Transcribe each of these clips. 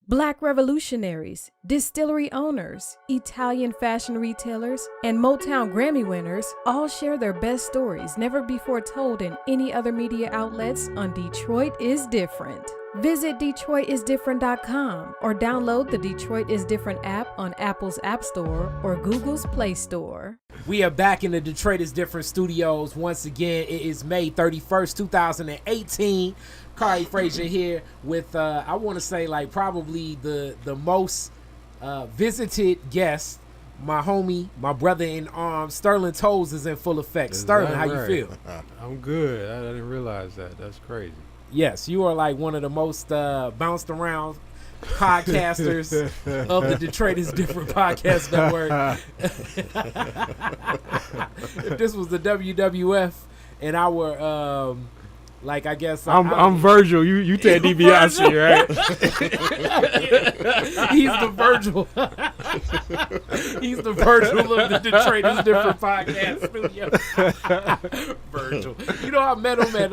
Black revolutionaries, distillery owners, Italian fashion retailers, and Motown Grammy winners all share their best stories never before told in any other media outlets on Detroit is Different. Visit DetroitisDifferent.com or download the Detroit is Different app on Apple's App Store or Google's Play Store. We are back in the Detroit is Different studios once again. It is May 31st, 2018. Keir Frazier here with, I want to say, like, probably the most visited guest. My homie, my brother in arms, Sterling Toles is in full effect. Sterling, how you feel? I'm good. I didn't realize that. That's crazy. Yes, you are like one of the most bounced around podcasters of the Detroit is Different podcast network. If this was the WWF and our like, I guess I'm Virgil. You Ted DiBiase, right? He's the Virgil. He's the Virgil of the Detroit is Different podcast studio. Virgil. You know, I met him at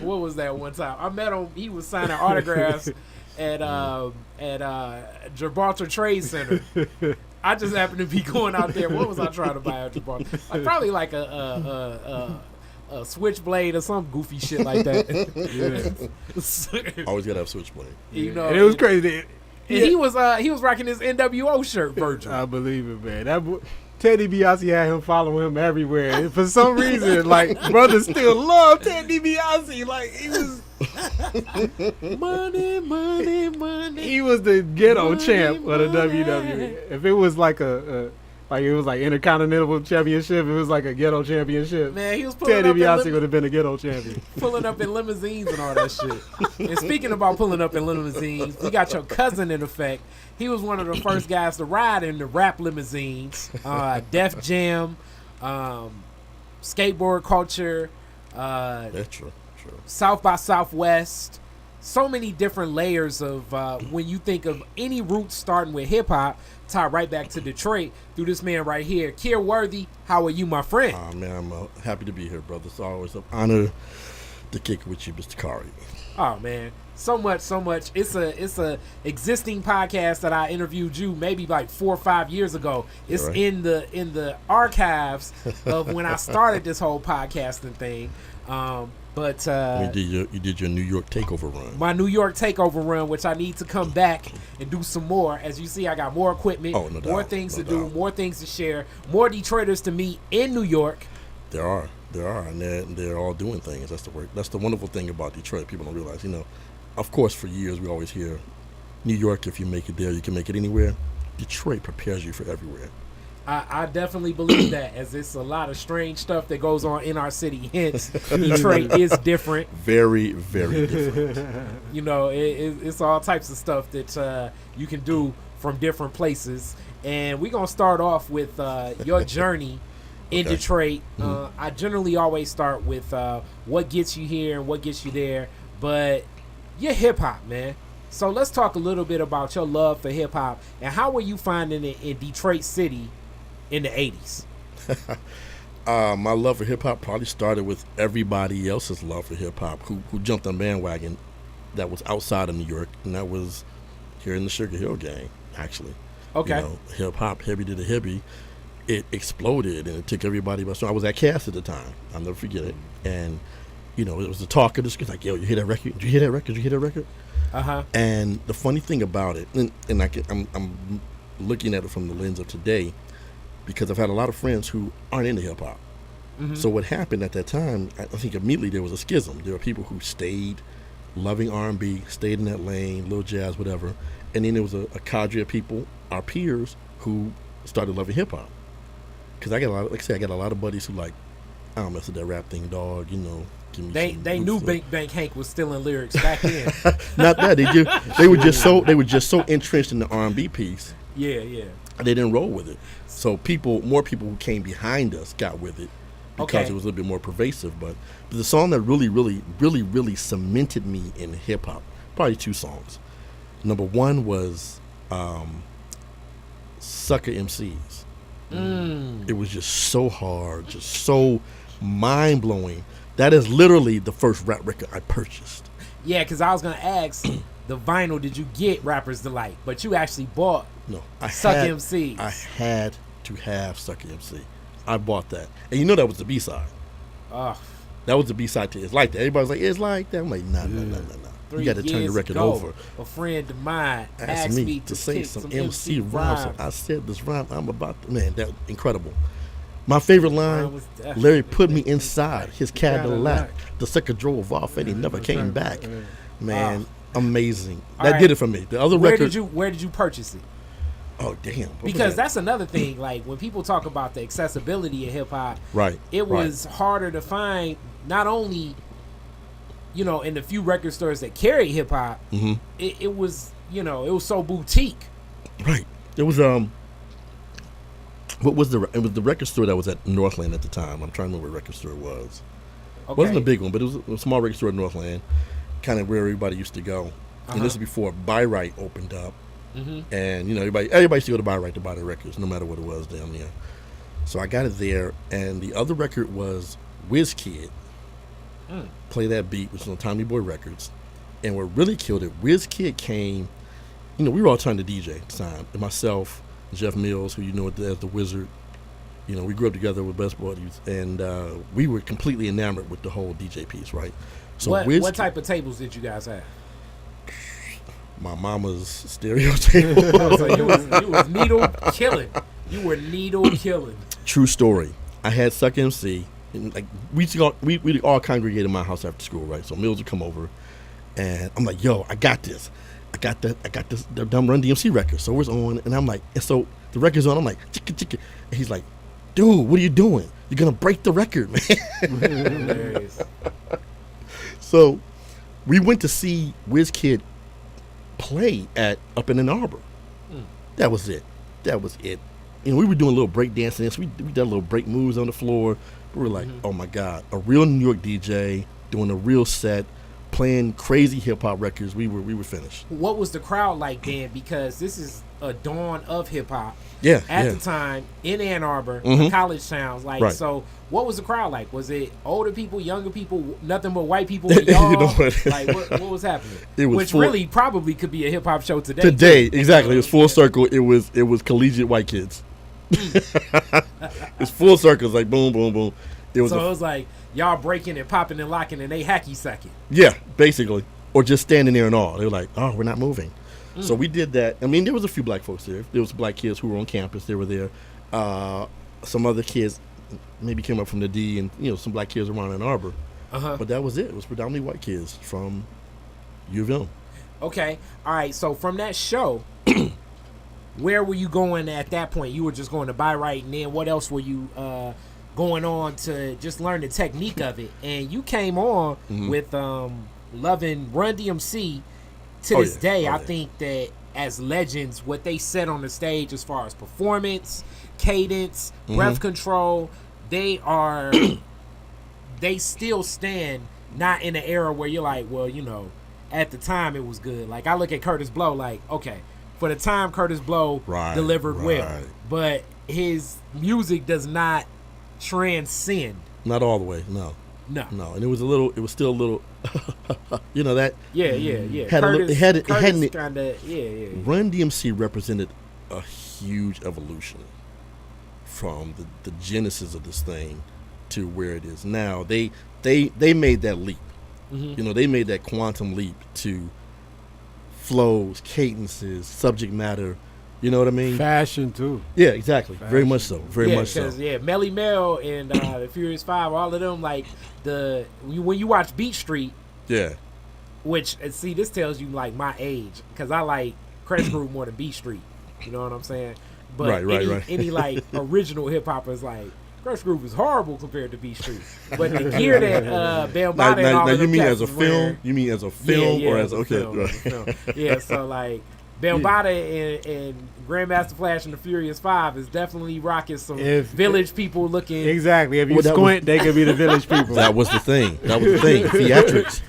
what was that one time? I met him. He was signing autographs at Gibraltar Trade Center. I just happened to be going out there. What was I trying to buy at Gibraltar? Probably like a switchblade or some goofy shit like that. Yeah. Always gotta have switchblade. You know, and it was crazy. And he was rocking his NWO shirt, Virgil. I believe it, man. Ted DiBiase had him following him everywhere. And for some reason, like, brothers still love Ted DiBiase. Like, he was money. He was the ghetto champ of the WWE. If it was like it was like Intercontinental Championship, it was like a ghetto championship. Man, he was pulling Ted up DiBiase would have been a ghetto champion. Pulling up in limousines and all that shit. And speaking about pulling up in limousines, we got your cousin in effect. He was one of the first guys to ride in the rap limousines. Def Jam, skateboard culture, That's true. South by Southwest. So many different layers of when you think of any roots starting with hip hop, tie right back to Detroit through this man right here. Keir Worthy, how are you, my friend? Man, I'm happy to be here, brother. It's always an honor to kick it with you, Mr. Keir. Oh man, so much. It's a existing podcast that I interviewed you maybe like 4 or 5 years ago. It's right. in the archives of when I started this whole podcasting thing. But you did your New York takeover run. My New York takeover run, which I need to come back and do some more. As you see, I got more equipment, more things to do, more things to share, more Detroiters to meet in New York. There are, and they're all doing things. That's the wonderful thing about Detroit. People don't realize, of course, for years we always hear, New York, if you make it there, you can make it anywhere. Detroit prepares you for everywhere. I definitely believe that, as it's a lot of strange stuff that goes on in our city. Hence, Detroit is different. Very, very different. It's all types of stuff that you can do from different places. And we're going to start off with your journey in Detroit. I generally always start with what gets you here and what gets you there. But you're hip-hop, man. So let's talk a little bit about your love for hip-hop and how were you finding it in Detroit City in the 80s? My love for hip-hop probably started with everybody else's love for hip-hop who jumped on bandwagon that was outside of New York, and that was here in the Sugar Hill gang, actually. Okay. Hip-hop, heavy to the hippie, it exploded, and it took everybody by storm. I was at Cass at the time. I'll never forget it. And, it was the talk of the street, like, yo, you hear that record? Did you hear that record? Did you hear that record? Uh-huh. And the funny thing about it, and I'm looking at it from the lens of today, because I've had a lot of friends who aren't into hip-hop. Mm-hmm. So what happened at that time, I think immediately there was a schism. There were people who stayed loving R&B, stayed in that lane, little jazz, whatever. And then there was a cadre of people, our peers, who started loving hip-hop. Because I got a lot of buddies who like, I don't mess with that rap thing, dog, Give me they knew Bank Hank was stealing lyrics back then. Not that they were just so entrenched in the R&B piece. Yeah. They didn't roll with it. So more people who came behind us got with it because it was a little bit more pervasive. But the song that really, really, really, really cemented me in hip hop, probably 2 songs. Number 1 was Sucker MCs. It was just so hard, just so mind blowing. That is literally the first rap record I purchased. Yeah, because I was gonna ask, the vinyl did you get Rapper's Delight, but you actually bought No, Suck MC. I had to have Suck MC. I bought that, and you know that was the B-side. Oh, That was the B-side to It's Like That. Everybody's like, it's like that. I'm like, nah. You got to turn the record over. A friend of mine asked me to say some MC rhymes. So I said this rhyme. I'm about to, man, that incredible. My favorite line, Larry put me inside his Cadillac. The sucker drove off and he never came back. Man, amazing. That did it for me. The other record. Where did you purchase it? Oh, damn. Because that's another thing. Like, when people talk about the accessibility of hip-hop, right, it was harder to find, not only, you know, in the few record stores that carry hip-hop, it was, you know, it was so boutique. Right. It was, what was it was the record store that was at Northland at the time. I'm trying to remember what record store it was. Okay. It wasn't a big one, but it was a small record store at Northland, kind of where everybody used to go. And this was before Buy Right opened up. And, you know, everybody used to go to Buy Right to buy their records, no matter what it was down there. So I got it there, and the other record was WizKid. Play That Beat, which was on Tommy Boy Records. And what really killed it, WizKid came, you know, we were all trying to DJ at the time. And myself, Jeff Mills, who you know as the Wizard, you know, we grew up together with best buddies, and we were completely enamored with the whole DJ piece, right? So what type of tables did you guys have? My mama's stereo table. So you was needle killing. You were needle killing. True story. I had Suck MC. And like we all congregate in my house after school, right? So Mills would come over, and I'm like, "Yo, I got this. I got this. The dumb Run DMC record." So it's on, and I'm like, and so the record's on. I'm like, chicka, chicka. And he's like, "Dude, what are you doing? You're gonna break the record, man." Hilarious. So we went to see WizKid play up in Ann Arbor. That was it. You know, we were doing a little break dancing. So we did little break moves on the floor. We were like, oh my God, a real New York DJ doing a real set, playing crazy hip hop records. We were finished. What was the crowd like then? Because this is a dawn of hip hop. Yeah. At the time in Ann Arbor, a college town. Like, so what was the crowd like? Was it older people, younger people, nothing but white people? Y'all? You know what? Like, what was happening? It was really probably could be a hip hop show today. Exactly. It was full circle. It was collegiate white kids. It's full circles, like boom, boom, boom. It was like y'all breaking and popping and locking and they hacky sacking. Yeah, basically. Or just standing there and all. They were like, oh, we're not moving. So we did that. I mean, there was a few black folks there. There was black kids who were on campus. They were there. Some other kids maybe came up from the D, and you know, some black kids around Ann Arbor. But that was it. It was predominantly white kids from U of M. Okay. All right. So from that show, where were you going at that point? You were just going to Buy Right, and then what else were you going on to just learn the technique of it? And you came on with loving Run DMC to this day. I think that as legends, what they said on the stage as far as performance, cadence, breath control, they still stand, not in an era where you're like, well, you know, at the time it was good. Like, I look at Curtis Blow like, okay, for the time Curtis Blow delivered well, but his music does not transcend. Not all the way, no. And it was still a little, you know, that. Yeah. Run DMC represented a huge evolution from the genesis of this thing to where it is now. They made that leap. You know, they made that quantum leap to flows, cadences, subject matter. You know what I mean? Fashion too. Yeah, exactly. Fashion. Very much so. Very much so. Melly Mel and the Furious 5, all of them, like when you watch Beat Street. Yeah. Which see, this tells you like my age, because I like Credit Group more than Beat Street. You know what I'm saying? But any like original hip hop is like, Crush Groove is horrible compared to Beat Street. But the gear that Bambaataa and all of them. Now you mean as a film? You mean as a film or as okay? Film. Yeah, so like Bambaataa and Grandmaster Flash and the Furious 5 is definitely rocking some village people looking. Exactly. If you squint, they could be the village people. That was the thing. Theatrics.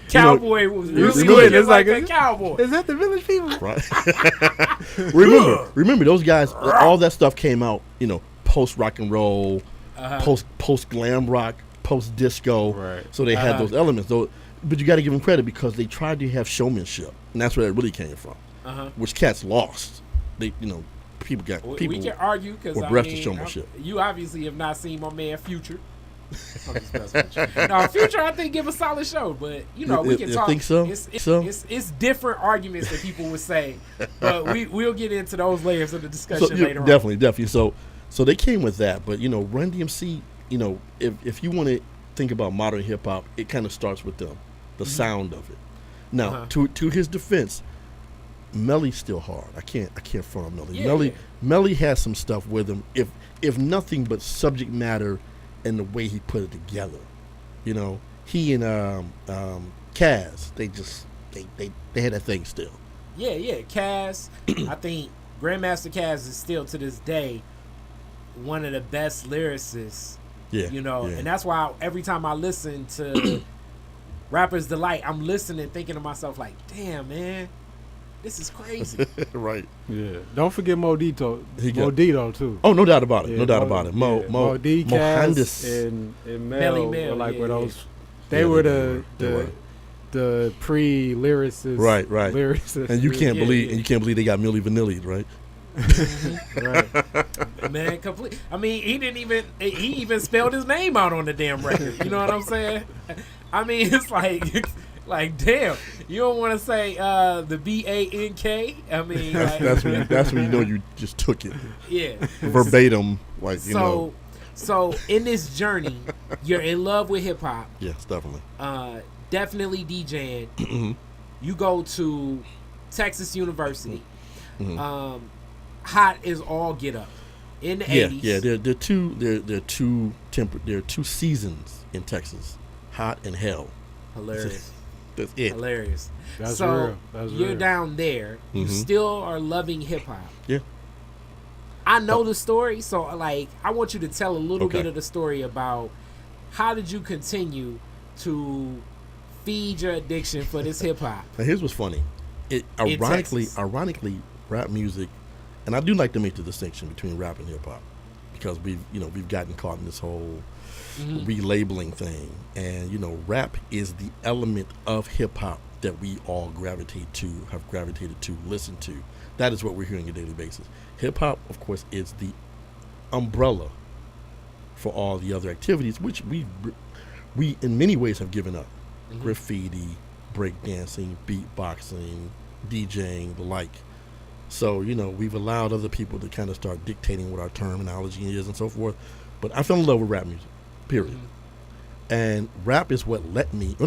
Cowboy was really good. It's like a cowboy. Is that the village people? Right. Remember those guys. All that stuff came out. You know, post rock and roll, post glam rock, post disco. Right. So they had those elements. Though but you got to give them credit because they tried to have showmanship, and that's where it really came from. Which cats lost. They, people got people. We can argue because bereft of showmanship. You obviously have not seen my man Future. No, Future, I think give a solid show, but we can talk. Think so? It's different arguments that people would say, but we'll get into those layers of the discussion later on. Definitely. So they came with that, but Run DMC, if you want to think about modern hip hop, it kind of starts with them, the sound of it. Now, to his defense, Melly's still hard. I can't front on Melly. Melly has some stuff with him. If nothing but subject matter and the way he put it together, he and Kaz, they had that thing still. Yeah, Kaz. I think Grandmaster Kaz is still to this day one of the best lyricists. And that's why every time I listen to Rapper's Delight, I'm listening, thinking to myself like, damn, man. This is crazy. Right. Yeah. Don't forget Modito too. Oh, no doubt about it. No doubt about it. Mo D, Kaz, and Mel were like those. They were the pre-lyricists. Right. Lyricists. And you can't believe they got Milli Vanilli, right? Right. Man, complete. I mean, he even spelled his name out on the damn record. You know what I'm saying? I mean, it's like damn, you don't want to say the BANK. I mean, that's when you just took it. Yeah, verbatim, So in this journey, you're in love with hip hop. Yes, definitely. Definitely DJing. You go to Texas University. Hot as all get up in the 80s. Yeah. There are two seasons in Texas, hot and hell. Hilarious. That's it. Hilarious. That's real. You're down there. You still are loving hip hop. Yeah. I know the story, so I want you to tell a little bit of the story about how did you continue to feed your addiction for this hip hop. Now here's what's funny. Ironically, rap music, and I do like to make the distinction between rap and hip hop because we've gotten caught in this whole relabeling thing, and rap is the element of hip hop that we all have gravitated to, listen to. That is what we're hearing on a daily basis. Hip hop, of course, is the umbrella for all the other activities, which we in many ways have given up. Graffiti, breakdancing, beatboxing, DJing, the like. So we've allowed other people to kind of start dictating what our terminology is and so forth. But I fell in love with rap music. Period. And rap is what led me.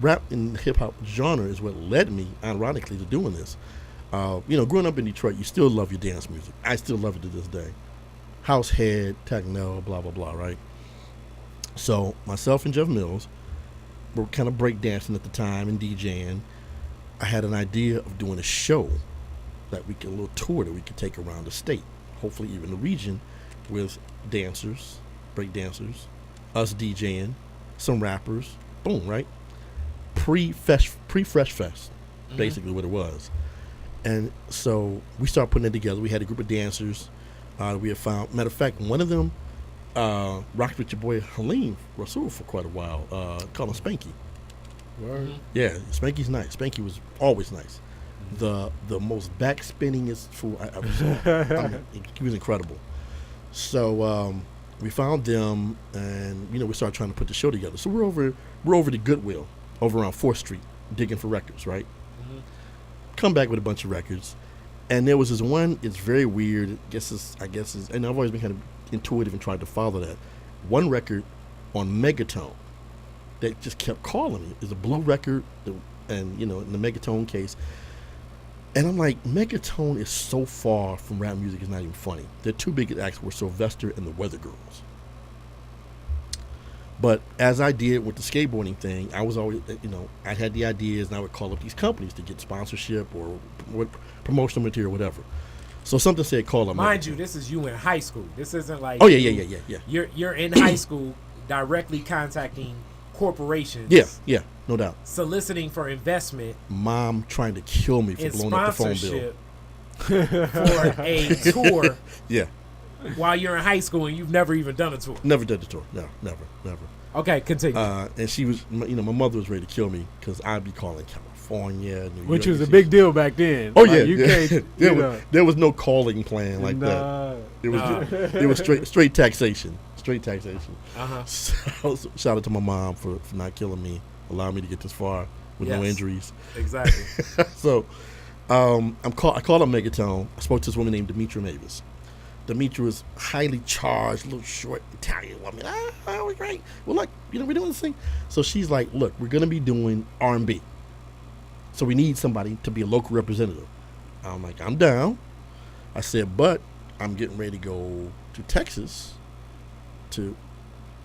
Rap in the hip hop genre is what led me, ironically, to doing this. Growing up in Detroit, you still love your dance music. I still love it to this day. House head, techno, blah blah blah. Right. So myself and Jeff Mills were kind of breakdancing at the time and DJing. I had an idea of doing a show a little tour that we could take around the state, hopefully even the region, with dancers, breakdancers, us DJing, some rappers, boom, right? Pre-Fresh Fest, basically what it was. And so we started putting it together. We had a group of dancers we had found. Matter of fact, one of them rocked with your boy Halim Rasul for quite a while, called him Spanky. Word. Yeah, Spanky's nice. Spanky was always nice. The most back-spinningest fool I ever saw. He was incredible. So we found them, and we started trying to put the show together. So we're over to Goodwill, over on 4th Street, digging for records, right? Come back with a bunch of records, and there was this one. It's very weird. I guess is, and I've always been kind of intuitive and tried to follow that. One record on Megatone that just kept calling me. It's a blue record, and in the Megatone case. And I'm like, Megatone is so far from rap music, it's not even funny. Their two biggest acts were Sylvester and the Weather Girls. But as I did with the skateboarding thing, I was always, I had the ideas, and I would call up these companies to get sponsorship or promotional material, whatever. So something said call up. Mind you, this is you in high school. This isn't like yeah. You're in high school directly contacting corporations. Yeah, no doubt. Soliciting for investment. Mom trying to kill me for blowing up the phone bill. For a tour. Yeah. While you're in high school and you've never even done a tour. Never did the tour. No, never. Okay, continue. And she was, my mother was ready to kill me because I'd be calling California, New Which York. was a big deal back then. Oh, Like, yeah. you yeah. can't. There was no calling plan like that. It was straight taxation. Straight taxation. Uh-huh. So, shout out to my mom for not killing me, allowing me to get this far with no injuries. Exactly. So I called up Megatone. I spoke to this woman named Demetra Mavis. Demetra was highly charged, little short Italian woman. We're great. We're like, we're doing this thing. So she's like, look, we're going to be doing R&B. So we need somebody to be a local representative. I'm like, I'm down. I said, but I'm getting ready to go to Texas to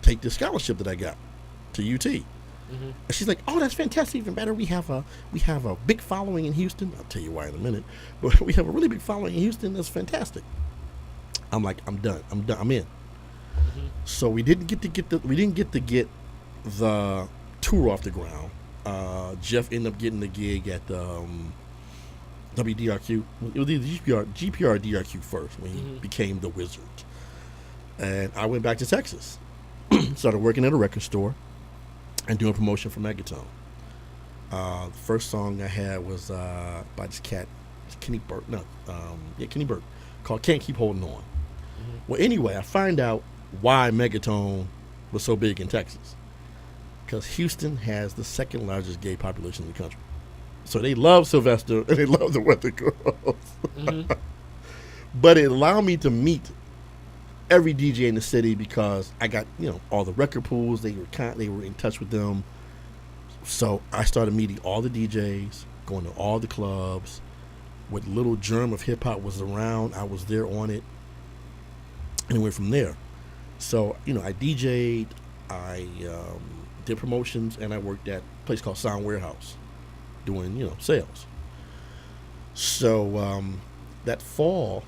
take this scholarship that I got to UT. Mm-hmm. And she's like, oh, that's fantastic. Even better, we have a big following in Houston. I'll tell you why in a minute. But we have a really big following in Houston. That's fantastic. I'm like, I'm done. I'm in. Mm-hmm. So we didn't get to get the tour off the ground. Jeff ended up getting the gig at WDRQ. It was either GPR or DRQ first when he became the Wizard. And I went back to Texas. Started working at a record store and doing promotion for Megatone. The first song I had was by this cat, Kenny Burke. Kenny Burke, called "Can't Keep Holding On." Mm-hmm. Well, anyway, I find out why Megatone was so big in Texas. Because Houston has the second largest gay population in the country. So they love Sylvester and they love the Weather Girls. Mm-hmm. But it allowed me to meet every DJ in the city because I got, all the record pools. They were in touch with them. So I started meeting all the DJs, going to all the clubs. What little germ of hip hop was around, I was there on it. And it went from there. So, I DJ'd, I did promotions, and I worked at a place called Sound Warehouse doing, sales. So that fall,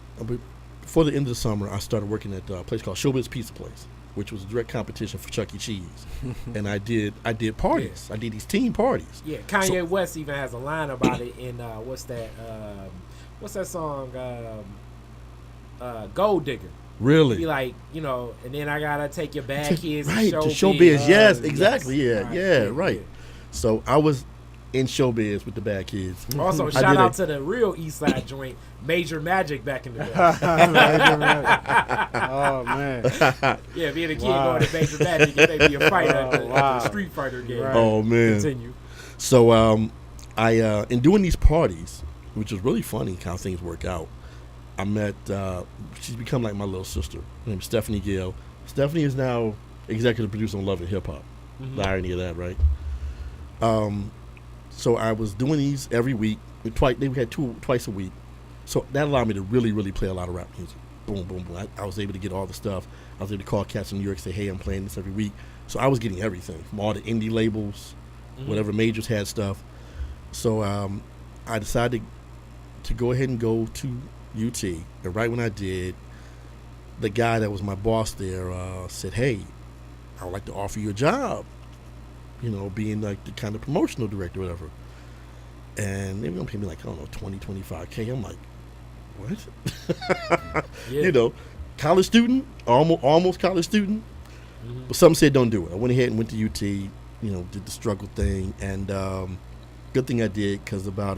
before the end of the summer, I started working at a place called Showbiz Pizza Place, which was a direct competition for Chuck E. Cheese. And I did parties. Yeah. I did these team parties. Yeah, Kanye West even has a line about it in what's that song? Gold Digger. Really? Be like, and then I gotta take your bad kids right, to showbiz. Yes, exactly. Yes. Right. Yeah. So I was in showbiz with the bad kids. Also, shout out to the real East Side joint, Major Magic back in the day. Oh man. Yeah, being a kid going to Major Magic, it may be a fight at the Street Fighter game. Right. Oh man. Continue. So I in doing these parties, which was really funny how things work out. I met, she's become like my little sister. Her name's Stephanie Gale. Stephanie is now executive producer on Love and Hip Hop. Mm-hmm. The irony of that, right? So I was doing these every week. We had twice a week. So that allowed me to really, really play a lot of rap music. Boom, boom, boom. I was able to get all the stuff. I was able to call cats in New York and say, hey, I'm playing this every week. So I was getting everything from all the indie labels, whatever majors had stuff. So I decided to go ahead and go to UT, and right when I did, the guy that was my boss there said, hey, I would like to offer you a job, being like the kind of promotional director or whatever. And they were going to pay me like, I don't know, 20, 25K. I'm like, what? Yeah. College student, almost college student. Mm-hmm. But some said don't do it. I went ahead and went to UT, did the struggle thing. And good thing I did, because about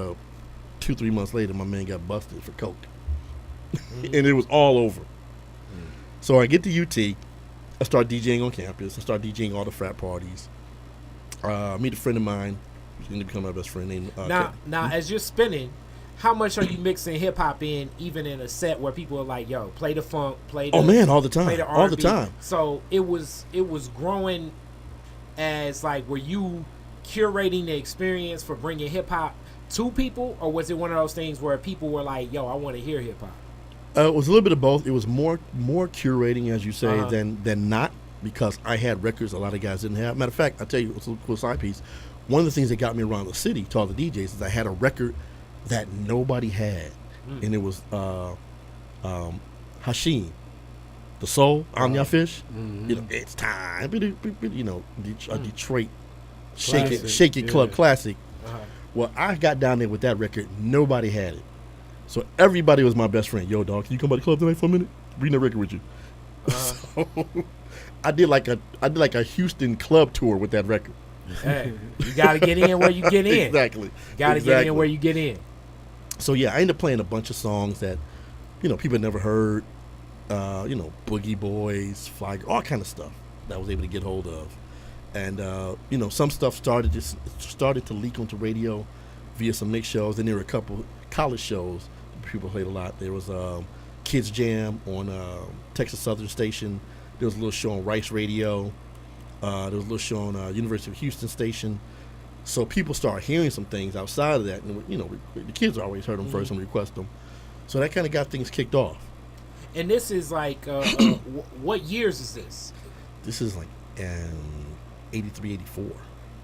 2-3 months later, my man got busted for coke. Mm-hmm. And it was all over. Mm-hmm. So I get to UT. I start DJing on campus. I start DJing all the frat parties. Meet a friend of mine who's going to become my best friend named Now, as you're spinning, how much are you mixing hip hop in, even in a set where people are like, "Yo, play the funk, play the all the time, play the R&B. All the time." So it was growing as like, were you curating the experience for bringing hip hop to people, or was it one of those things where people were like, "Yo, I want to hear hip hop"? It was a little bit of both. It was more curating, as you say, than not, because I had records a lot of guys didn't have. Matter of fact, I'll tell you, it's a cool side piece. One of the things that got me around the city to all the DJs is I had a record that nobody had, and it was Hashim, the Soul, Anya Fish. Mm-hmm. It's time. A Detroit Shake It Club classic. Well, I got down there with that record. Nobody had it. So everybody was my best friend. Yo, dog, can you come by the club tonight for a minute? Bring that record with you. So I did like a Houston club tour with that record. Hey, you got to get in where you get in. Exactly. Got to get in where you get in. So yeah, I ended up playing a bunch of songs that, people had never heard. Boogie Boys, Fly, all kind of stuff that I was able to get hold of. And some stuff started to leak onto radio via some mix shows. And there were a couple college shows people played a lot. There was Kids Jam on Texas Southern Station. There was a little show on Rice Radio. There was a little show on University of Houston Station. So people started hearing some things outside of that, and the kids always heard them first and request them. So that kind of got things kicked off. And this is like, what years is this? This is like 83, 84.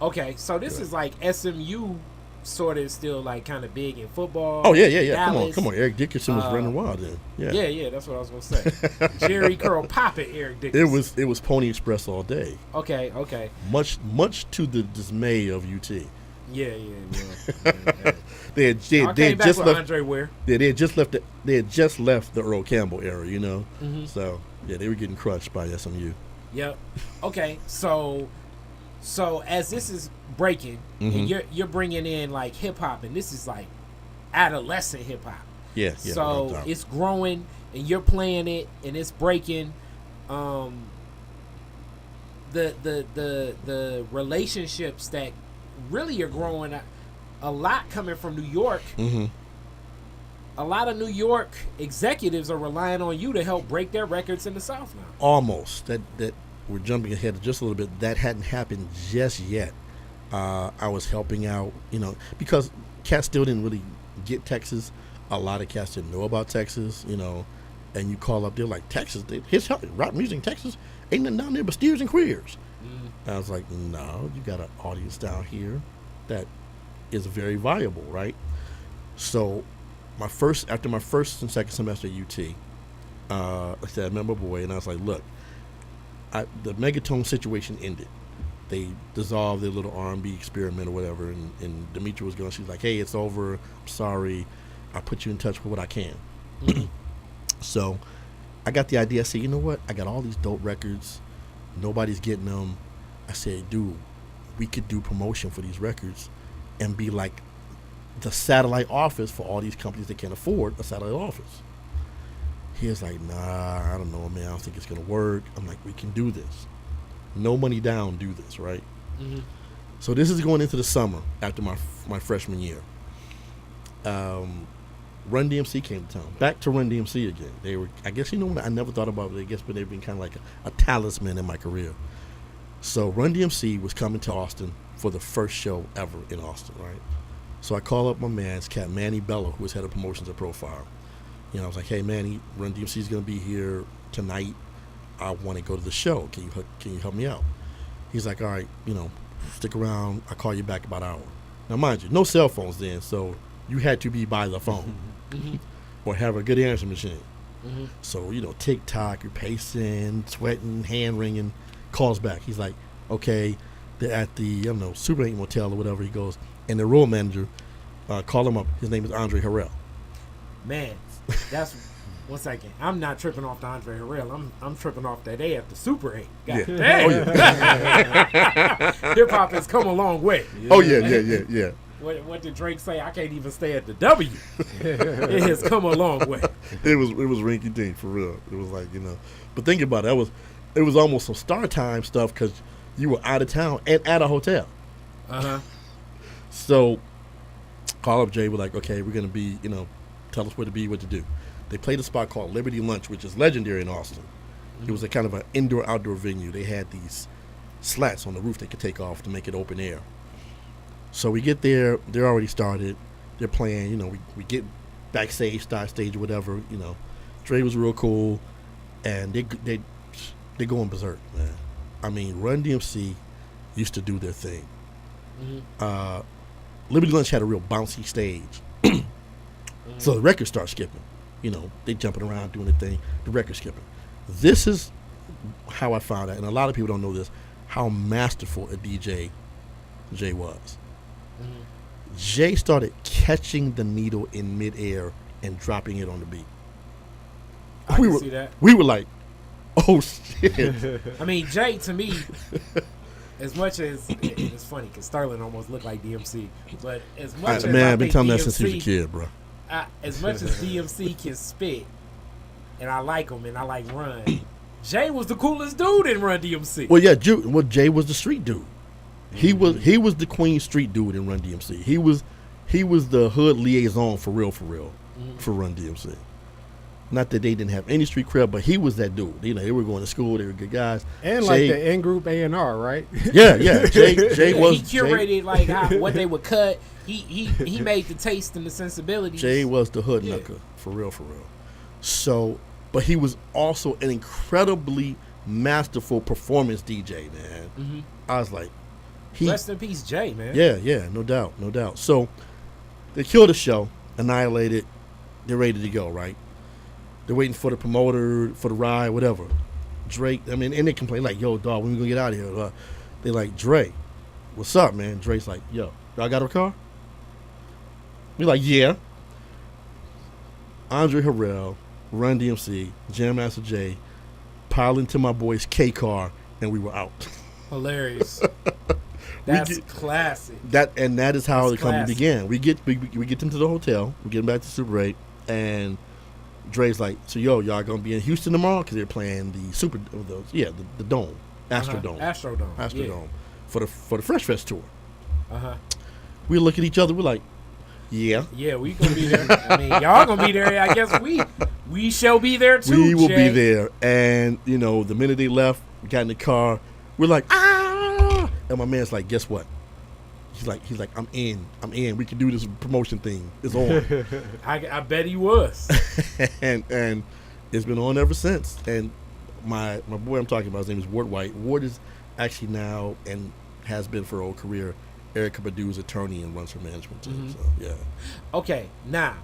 Okay, so this is like SMU sort of still like kind of big in football. Oh yeah. Dallas. Come on. Eric Dickerson was running wild then. Yeah. That's what I was gonna say. Jerry Curl Poppin', Eric Dickerson. It was Pony Express all day. Okay. Much to the dismay of UT. Yeah. They had just left Andre Ware. Yeah, they had just left the Earl Campbell era, Mm-hmm. So yeah, they were getting crushed by SMU. Yep. Okay, so as this is breaking, and you're bringing in like hip hop, and this is like adolescent hip hop. Yeah. So it's growing, and you're playing it, and it's breaking. The relationships that really are growing, a lot coming from New York. Mm-hmm. A lot of New York executives are relying on you to help break their records in the South now. Almost. That we're jumping ahead just a little bit. That hadn't happened just yet. I was helping out, because cats still didn't really get Texas. A lot of cats didn't know about Texas, and you call up, they're like, Texas, rap music in Texas ain't nothing down there but steers and queers. I was like, no, you got an audience down here that is very viable, right? So after my first and second semester at UT, I said, I remember a boy, and I was like, look, the Megatone situation ended. They dissolved their little R&B experiment or whatever, and Demetria was going, she's like, hey, it's over, I'm sorry, I'll put you in touch with what I can. So I got the idea. I said, you know what, I got all these dope records, nobody's getting them. I said, dude, we could do promotion for these records and be like the satellite office for all these companies that can't afford a satellite office. He was like, nah, I don't know, man, I don't think it's gonna work. I'm like, we can do this. No money down, do this, right? Mm-hmm. So this is going into the summer after my freshman year. Run DMC came to town. Back to Run DMC again. They were, I guess, I never thought about it, I guess, but they've been kind of like a talisman in my career. So Run DMC was coming to Austin for the first show ever in Austin, right? So I call up my man's cat, Manny Bello, who was head of promotions at Profile. I was like, hey, Manny, Run DMC is going to be here tonight. I want to go to the show. Can you help me out? He's like, all right, stick around. I'll call you back about an hour. Now, mind you, no cell phones then, so you had to be by the phone or have a good answer machine. Mm-hmm. So, TikTok, you're pacing, sweating, hand wringing, calls back. He's like, okay, they're at the, Super 8 Motel or whatever. He goes, and the road manager, call him up. His name is Andre Harrell. Man, that's... One second. I'm not tripping off the Andre Harrell. I'm tripping off that A at the Super 8. God damn. Oh, yeah. Hip hop has come a long way. Yeah. Oh, yeah. What did Drake say? I can't even stay at the W. It has come a long way. It was rinky dink for real. It was like, But think about it. It was almost some Star Time stuff because you were out of town and at a hotel. Uh-huh. So call up Jay. We're like, okay, we're going to be, tell us where to be, what to do. They played a spot called Liberty Lunch, which is legendary in Austin. It was a kind of an indoor-outdoor venue. They had these slats on the roof they could take off to make it open air. So we get there. They're already started. They're playing. We get backstage, start stage, or whatever. Dre was real cool, and they going berserk, man. I mean, Run DMC used to do their thing. Liberty Lunch had a real bouncy stage, so the records start skipping. They jumping around doing the thing. The record skipping. This is how I found out, and a lot of people don't know this, how masterful a DJ Jay was. Jay started catching the needle in midair and dropping it on the beat. I can see that. We were like, Oh shit! I mean, Jay to me, as much as it's funny because Sterling almost looked like DMC, but as much as Man, I've been telling DMC, that since he was a kid, bro. As much as DMC can spit, and I like him and I like Run, Jay was the coolest dude in Run DMC. Well, yeah, Jay was the street dude. He was the Queen street dude in Run DMC. He was the hood liaison for real, for Run DMC. Not that they didn't have any street cred, but he was that dude. You know, they were going to school, they were good guys. And Jay, like the in-group A&R, right? Yeah. Jay was. He curated what they would cut. He made the taste and the sensibilities. Jay was the hood knucker, for real. So, but he was also an incredibly masterful performance DJ, man. Mm-hmm. I was like, rest in peace, Jay, man. Yeah, no doubt. So they killed the show, annihilated. They're ready to go, right? They're waiting for the promoter, for the ride, whatever. Drake, and they complain like, yo, dog, when we gonna get out of here? They like, Dre, what's up, man? Drake's like, yo, y'all got a car? We like, yeah. Andre Harrell, Run DMC, Jam Master Jay, pile into my boy's K car, and we were out. Hilarious. That's classic. That is how the company began. We get them to the hotel. We get them back to Super 8, and Dre's like, so y'all gonna be in Houston tomorrow because they're playing the Dome, Astrodome for the Fresh Fest tour. We look at each other. We're like, yeah, we gonna be there. I mean, y'all gonna be there. I guess we shall be there too. We will be there. And the minute they left, we got in the car. We're like, ah! And my man's like, guess what? He's like, I'm in. We can do this promotion thing. It's on. I bet he was. and it's been on ever since. And my boy I'm talking about, his name is Ward White. Ward is actually now and has been for her whole career Erykah Badu's attorney and runs her management team. So yeah. Okay, now,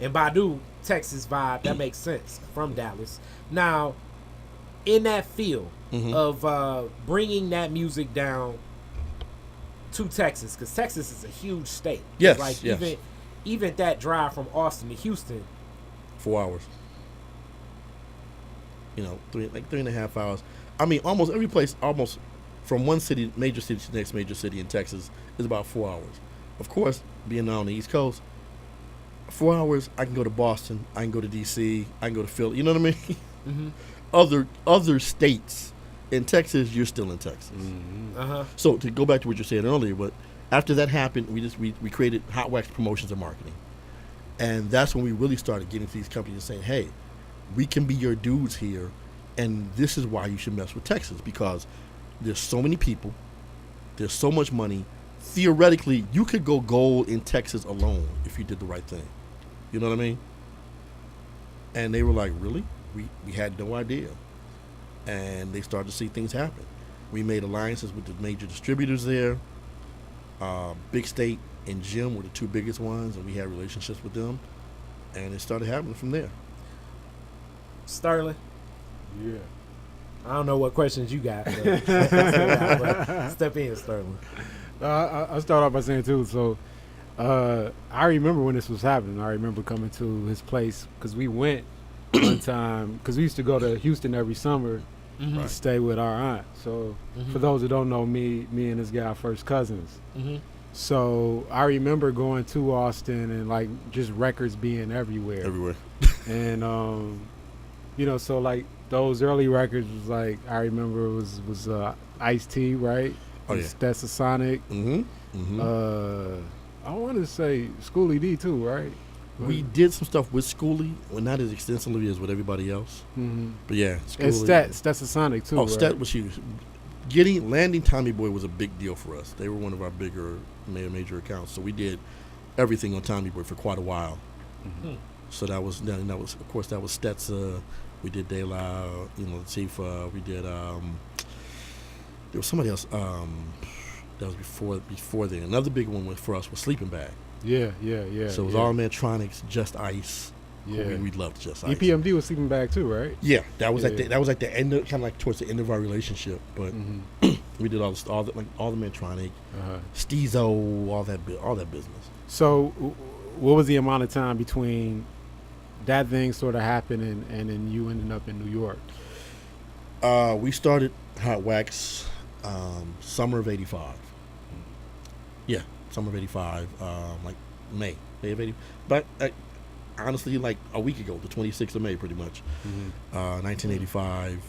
and Badu, Texas vibe, that makes sense from Dallas. Now, in that field of bringing that music down to Texas, because Texas is a huge state. Yes, even that drive from Austin to Houston, 4 hours. 3.5 hours. I mean, almost every place, almost from one major city to the next major city in Texas, is about 4 hours. Of course, being on the East Coast, 4 hours, I can go to Boston, I can go to D.C., I can go to Philly. You know what I mean? Mm-hmm. Other states. In Texas, you're still in Texas. Mm-hmm. So to go back to what you said earlier, but after that happened, we created Hot Wax Promotions and Marketing, and that's when we really started getting to these companies and saying, hey, we can be your dudes here, and this is why you should mess with Texas, because there's so many people, there's so much money. Theoretically, you could go gold in Texas alone if you did the right thing. You know what I mean? And they were like, really? We had no idea. And they started to see things happen. We made alliances with the major distributors there. Big State and Jim were the two biggest ones, and we had relationships with them. And it started happening from there. Sterling? Yeah. I don't know what questions you got. But step in, Sterling. I'll start off by saying, too, so I remember when this was happening. I remember coming to his place because we went one time, because we used to go to Houston every summer to stay with our aunt. So for those who don't know, me and this guy are first cousins. So I remember going to Austin and like just records being everywhere. And so like those early records was like, I remember it was Ice-T, right? Oh yeah. Stetsasonic. I want to say Schoolie D too, right? We did some stuff with Schoolie, well, not as extensively as with everybody else. But yeah, Schoolie. And Stetsasonic too. Oh, right? Stet was huge. Landing Tommy Boy was a big deal for us. They were one of our bigger major accounts, so we did everything on Tommy Boy for quite a while. So that was of course that was Stetsa. We did De La, Latifah. We did there was somebody else that was before then. Another big one for us was Sleeping Bag. Yeah. So it was all Mantronics, Just Ice. Yeah, we loved Just Ice. EPMD was Sleeping Bag too, right? Yeah, that was at the end, kind of like towards the end of our relationship. But we did all the Mantronic, Steezo, all that business. So, what was the amount of time between that thing sort of happening and then you ending up in New York? We started Hot Wax summer of '85. Yeah, summer of '85, like May of '80. But honestly, like a week ago, the 26th of May, pretty much, 1985.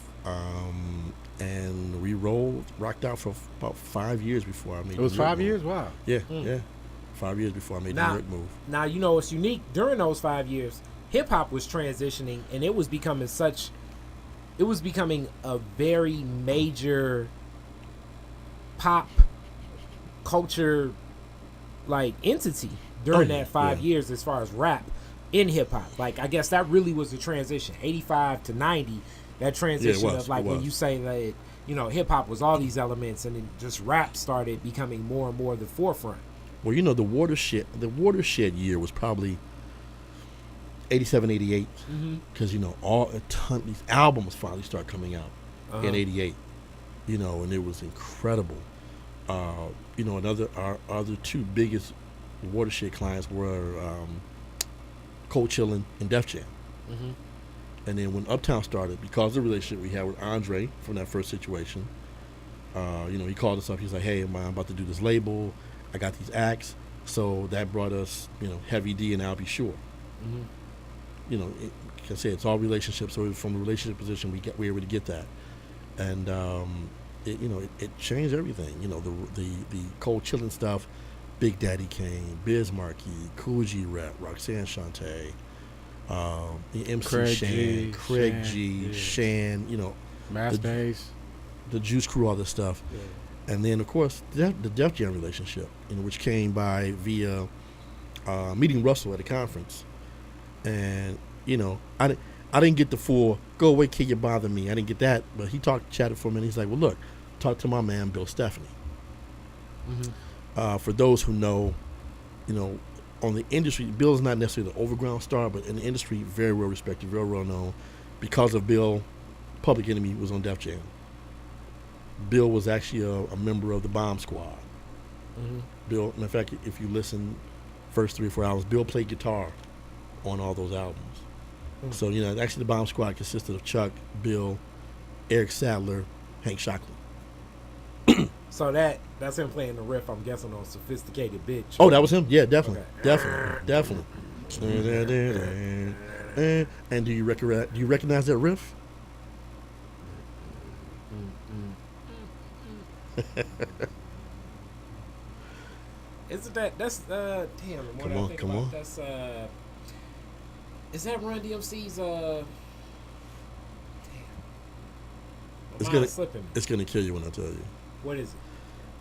And we rocked out for about 5 years before I made. It was the New York 5 years. Wow. Yeah, yeah, 5 years before I made the New York move. Now you know what's unique during those 5 years. Hip hop was transitioning, and it was becoming a very major pop culture like entity during that 5 years as far as rap in hip hop. Like I guess that really was the transition, 85 to 90. That transition of like when you say that hip hop was all these elements, and then just rap started becoming more and more the forefront. Well, the watershed year was probably 87, 88, because these albums finally start coming out in '88, and it was incredible. Our other two biggest watershed clients were Cold Chillin' and Def Jam. And then when Uptown started, because of the relationship we had with Andre from that first situation, he called us up. He's like, "Hey, man, I'm about to do this label. I got these acts." So that brought us, Heavy D and I'll Be Sure. Like I said, it's all relationships. So from the relationship position, we were able to get that, and it changed everything. The Cold Chillin' stuff, Big Daddy Kane, Biz Markie, Cool G Rap, Roxanne Shante. The MC Craig G, Shan, Mass Bass, the Juice Crew, all this stuff, and then of course the Def Jam relationship, which came by via meeting Russell at a conference, and I didn't get the full "go away, kid, you bother me." I didn't get that, but he chatted for a minute. He's like, "Well, look, talk to my man Bill Stephanie." For those who know, on the industry, Bill's not necessarily the overground star, but in the industry, very well respected, very well known. Because of Bill, Public Enemy was on Def Jam. Bill was actually a member of the Bomb Squad. Bill, in fact, if you listen first 3 or 4 albums, Bill played guitar on all those albums. So, actually the Bomb Squad consisted of Chuck, Bill, Eric Sadler, Hank Shockley. So that's him playing the riff, I'm guessing, on Sophisticated Bitch. Oh, that was him? Yeah, definitely. Okay. Definitely. And do you recognize that riff? Isn't that's damn, Come on. That's is that Run DMC's damn. It's gonna kill you when I tell you. What is it?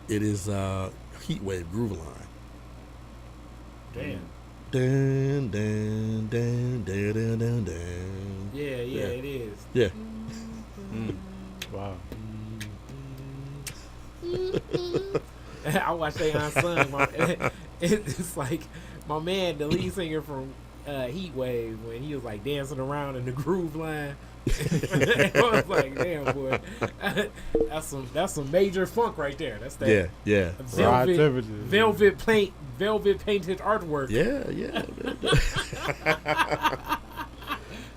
It is Heatwave Groove Line. Damn. Dun, dun, dun, dun, dun, dun, dun. Yeah, it is. Yeah. Wow. I watched Aeon Sung. It's like my man, the lead singer from Heatwave, when he was like dancing around in the groove line. I was like, damn, boy, that's some major funk right there. That's that. Yeah. Velvet painted artwork. Yeah.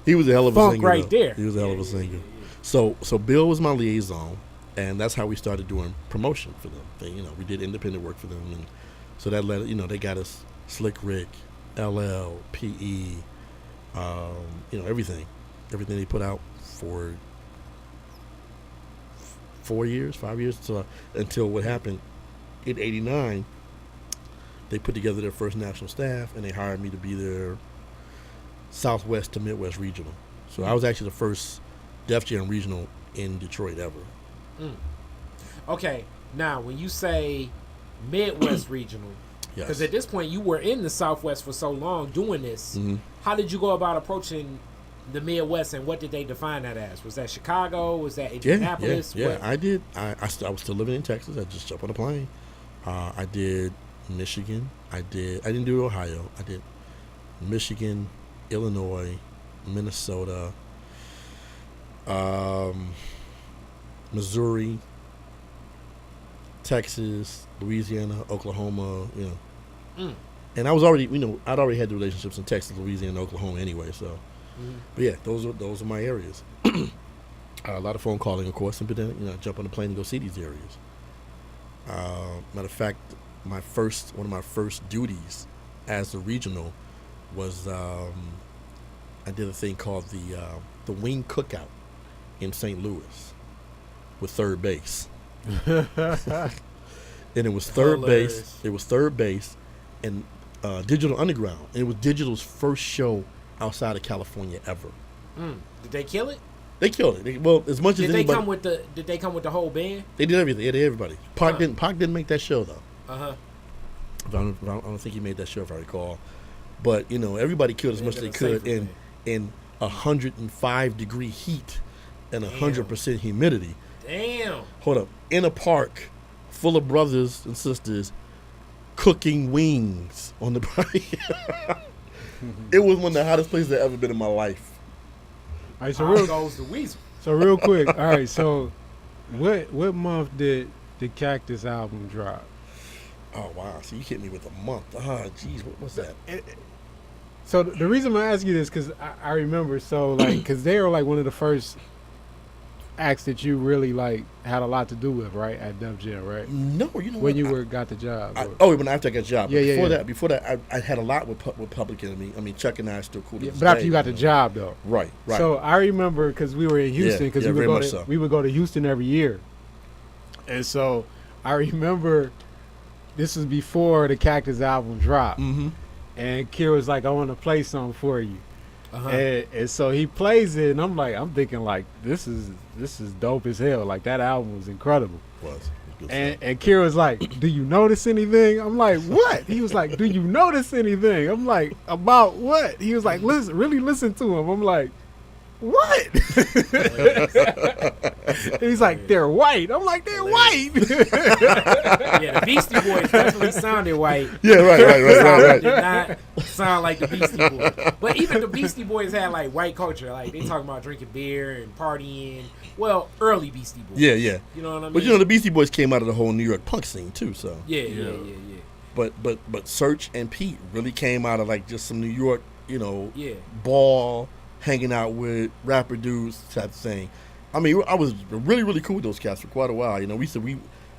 He was a hell of a funk singer. Right there. He was a hell of a singer. Yeah. So Bill was my liaison, and that's how we started doing promotion for them. We did independent work for them, and so that led. They got us Slick Rick, LL, PE, everything they put out for 5 years. So until what happened in '89, they put together their first national staff, and they hired me to be their Southwest to Midwest regional. So I was actually the first Def Jam regional in Detroit ever. Okay, now when you say Midwest regional, because at this point you were in the Southwest for so long doing this, how did you go about approaching the Midwest, and what did they define that as? Was that Chicago? Was that Indianapolis? Yeah. I did. I was still living in Texas. I just jumped on a plane. I did Michigan. I didn't do Ohio. I did Michigan, Illinois, Minnesota, Missouri, Texas, Louisiana, Oklahoma. And I was already, I'd already had the relationships in Texas, Louisiana, Oklahoma anyway. So, but yeah, those are my areas. A lot of phone calling, of course, and then jump on the plane and go see these areas. Matter of fact, one of my first duties as a regional was I did a thing called the Wing Cookout in St. Louis with Third Base, and it was Third Base. It was Third Base, and Digital Underground, and it was Digital's first show outside of California ever. Did they kill it? They killed it. Well, as much as Did anybody. they come with the whole band? They did everything. They did everybody. Pac didn't make that show though. Uh-huh. I don't think he made that show, if I recall. But everybody killed as much as they could in 105-degree heat and 100% humidity. Damn. Hold up, in a park full of brothers and sisters cooking wings on the party. It was one of the hottest places I've ever been in my life. All right, so goes the weasel. So real quick, all right. So, what month did the Cactus album drop? Oh wow! So you hit me with a month. Jeez, what's that? So the reason I ask you this because I remember because they were like one of the first acts that you really like had a lot to do with, right? At Def Jam, right? No, when you got the job. When after I got the job. Yeah, Before that, I had a lot with Public Enemy. I mean, Chuck and I are still cool. Yeah, but after you got the job, though. Right. So I remember because we were in Houston because we would go to Houston every year, and so I remember this was before the Cactus album dropped, and Keir was like, "I want to play something for you." Uh-huh. And so he plays it, and I'm thinking like, this is dope as hell. Like that album was incredible. And Keir was like, "Do you notice anything?" I'm like, "What?" He was like, "Do you notice anything?" I'm like, "About what?" He was like, listen to him. I'm like, "What?" He's like, "They're white." I'm like, "They're white." Yeah, the Beastie Boys definitely sounded white. Yeah, right. Did not sound like the Beastie Boys. But even the Beastie Boys had like white culture. Like they talking about drinking beer and partying. Well, early Beastie Boys. Yeah. You know what I mean? But the Beastie Boys came out of the whole New York punk scene too. So yeah. But Search and Pete really came out of like just some New York, ball, hanging out with rapper dudes type of thing. I mean, I was really, really cool with those cats for quite a while.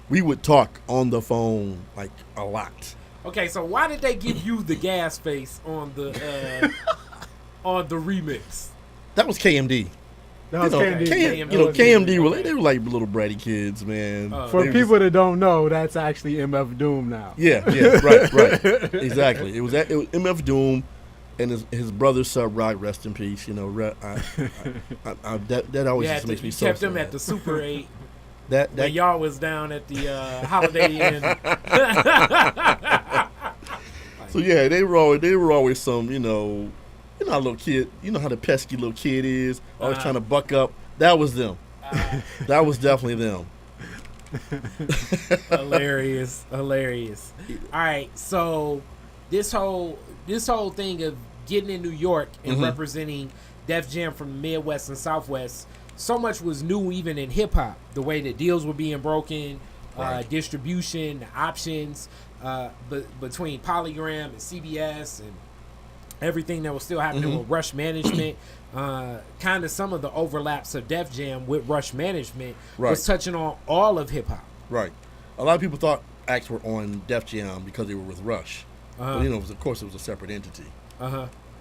We would talk on the phone like a lot. Okay, so why did they give you the gas face on the on the remix? That was KMD. KMD. They were like little bratty kids, man. For people that don't know, that's actually MF Doom now. Yeah, right. Exactly. It was MF Doom. And his brother Sub Rock, rest in peace. That always just makes me so sad. Kept him at the Super 8 when y'all was down at the Holiday Inn. So yeah, they were always some how little kid, how the pesky little kid is, always trying to buck up. That was them. That was definitely them. Hilarious. All right, so this whole thing of getting in New York and representing Def Jam from the Midwest and Southwest, so much was new even in hip hop. The way that deals were being broken, distribution, the options between Polygram and CBS, and everything that was still happening with Rush Management. Kind of some of the overlaps of Def Jam with Rush Management was touching on all of hip hop. Right. A lot of people thought acts were on Def Jam because they were with Rush. But, of course, it was a separate entity.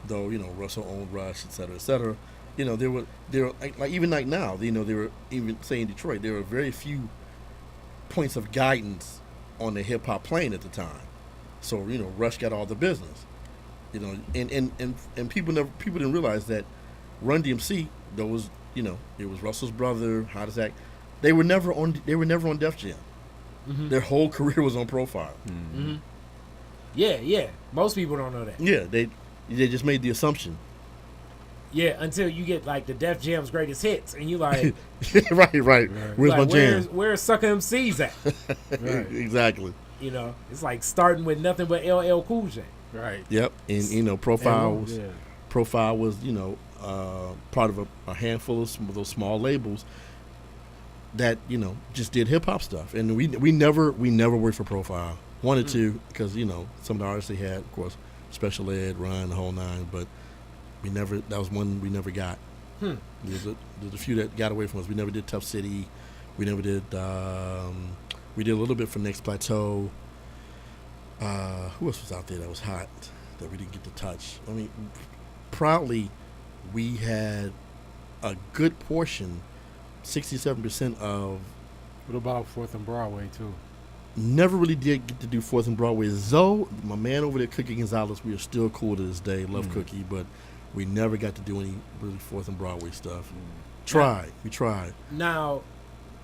Though, Russell owned Rush, et cetera, et cetera. There were like even like now, they were even saying Detroit, there were very few points of guidance on the hip hop plane at the time. So, Rush got all the business. And people didn't realize that Run DMC, it was Russell's brother, Hottest Act. They were never on Def Jam. Their whole career was on Profile. Yeah. Most people don't know that. Yeah, they just made the assumption. Yeah, until you get like the Def Jam's greatest hits, and you like, right. Where's my jam? Where's Sucker MC's at? Exactly. It's like starting with nothing but LL Cool J. Right. Yep. And Profile was part of a handful of those small labels that just did hip hop stuff, and we never worked for Profile. Wanted to, because some of the artists they had, of course, Special Ed, Run, the whole nine, but that was one we never got. There's a few that got away from us. We never did Tough City. We never did. We did a little bit for Next Plateau. Who else was out there that was hot that we didn't get to touch? I mean, proudly, we had a good portion, 67% of. What about 4th and Broadway too? Never really did get to do 4th and Broadway. Zoe, my man over there, Cookie Gonzalez, we are still cool to this day. Love Cookie, but we never got to do any really 4th and Broadway stuff. We tried. Now,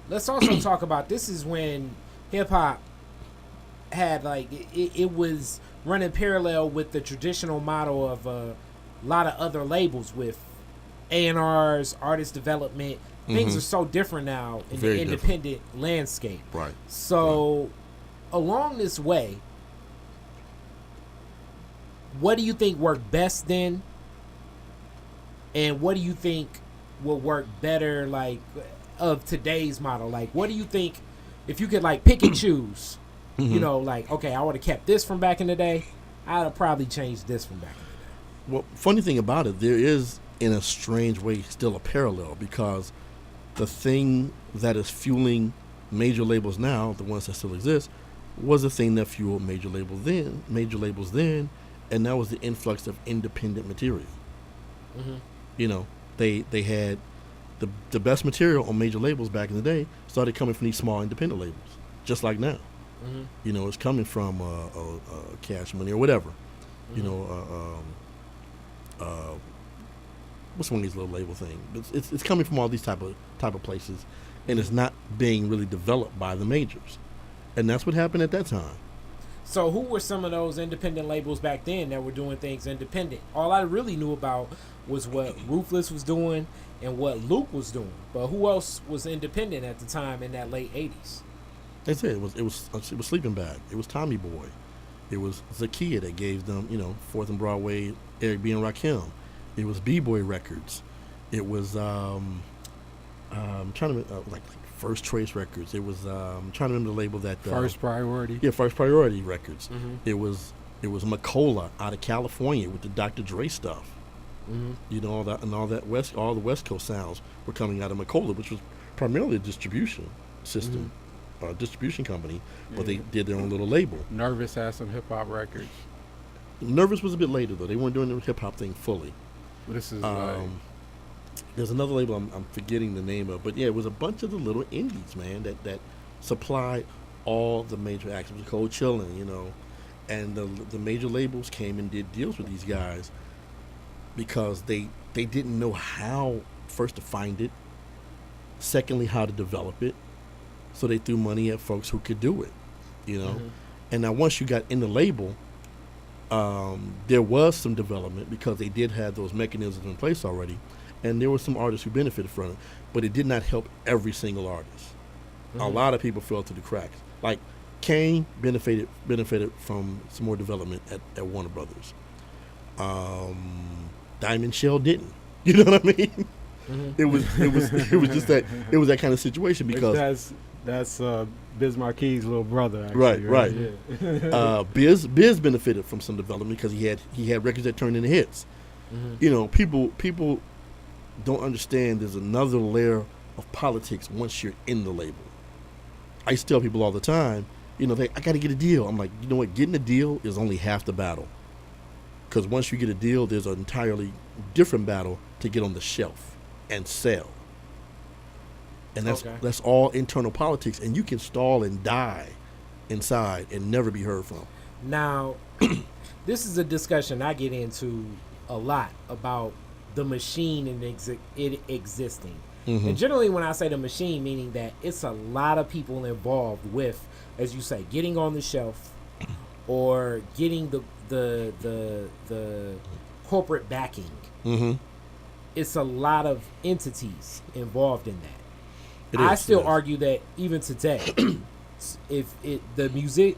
let's also talk about, this is when hip hop had like it was running parallel with the traditional model of a lot of other labels with A&Rs, artist development. Things are so different now in Very the independent landscape. Right. So, along this way, what do you think worked best then? And what do you think will work better, like, of today's model? Like, what do you think, if you could, like, pick and choose, you know, like, okay, I would have kept this from back in the day, I'd have probably changed this from back in the day. Well, funny thing about it, there is, in a strange way, still a parallel, because the thing that is fueling major labels now, the ones that still exist, was the thing that fueled major labels then, and that was the influx of independent material. You know, they had the best material on major labels back in the day started coming from these small independent labels, just like now. You know, it's coming from Cash Money or whatever. You know, what's one of these little label things? It's coming from all these type of places, and it's not being really developed by the majors, and that's what happened at that time. So who were some of those independent labels back then that were doing things independent? All I really knew about was what Ruthless was doing and what Luke was doing. But who else was independent at the time in that late 80s? That's it. It was Sleeping Bag. It was Tommy Boy. It was Zakiya that gave them, you know, 4th and Broadway, Eric B. and Rakim. It was B-Boy Records. It was trying to like First Trace Records. It was trying to remember the label that First Priority. Yeah, First Priority Records. It was Macola out of California with the Dr. Dre stuff. You know, all the West Coast sounds were coming out of Macola, which was primarily a distribution system, distribution company, but they did their own little label. Nervous had some hip hop records. Nervous was a bit later though; they weren't doing the hip hop thing fully. This is there's another label I'm forgetting the name of, but yeah, it was a bunch of the little indies, man, that supplied all the major acts. It was Cold Chillin', you know, and the major labels came and did deals with these guys because they didn't know how first to find it, secondly how to develop it, so they threw money at folks who could do it, you know. And now once you got in the label, there was some development because they did have those mechanisms in place already, and there were some artists who benefited from it, but it did not help every single artist. A lot of people fell through the cracks. Like Kane benefited from some more development at Warner Brothers. Diamond Shell didn't. You know what I mean? It was just that it was that kind of situation because that's Biz Marquis' little brother. Right. Actually, right. Yeah. Biz benefited from some development because he had records that turned into hits. You know, people don't understand there's another layer of politics once you're in the label. I used to tell people all the time, you know, I got to get a deal. I'm like, you know what? Getting a deal is only half the battle. Because once you get a deal, there's an entirely different battle to get on the shelf and sell. And that's all internal politics, and you can stall and die inside and never be heard from. Now, this is a discussion I get into a lot about the machine and it existing. And generally when I say the machine, meaning that it's a lot of people involved with, as you say, getting on the shelf or getting the corporate backing. It's a lot of entities involved in that. I still argue that even today, if the music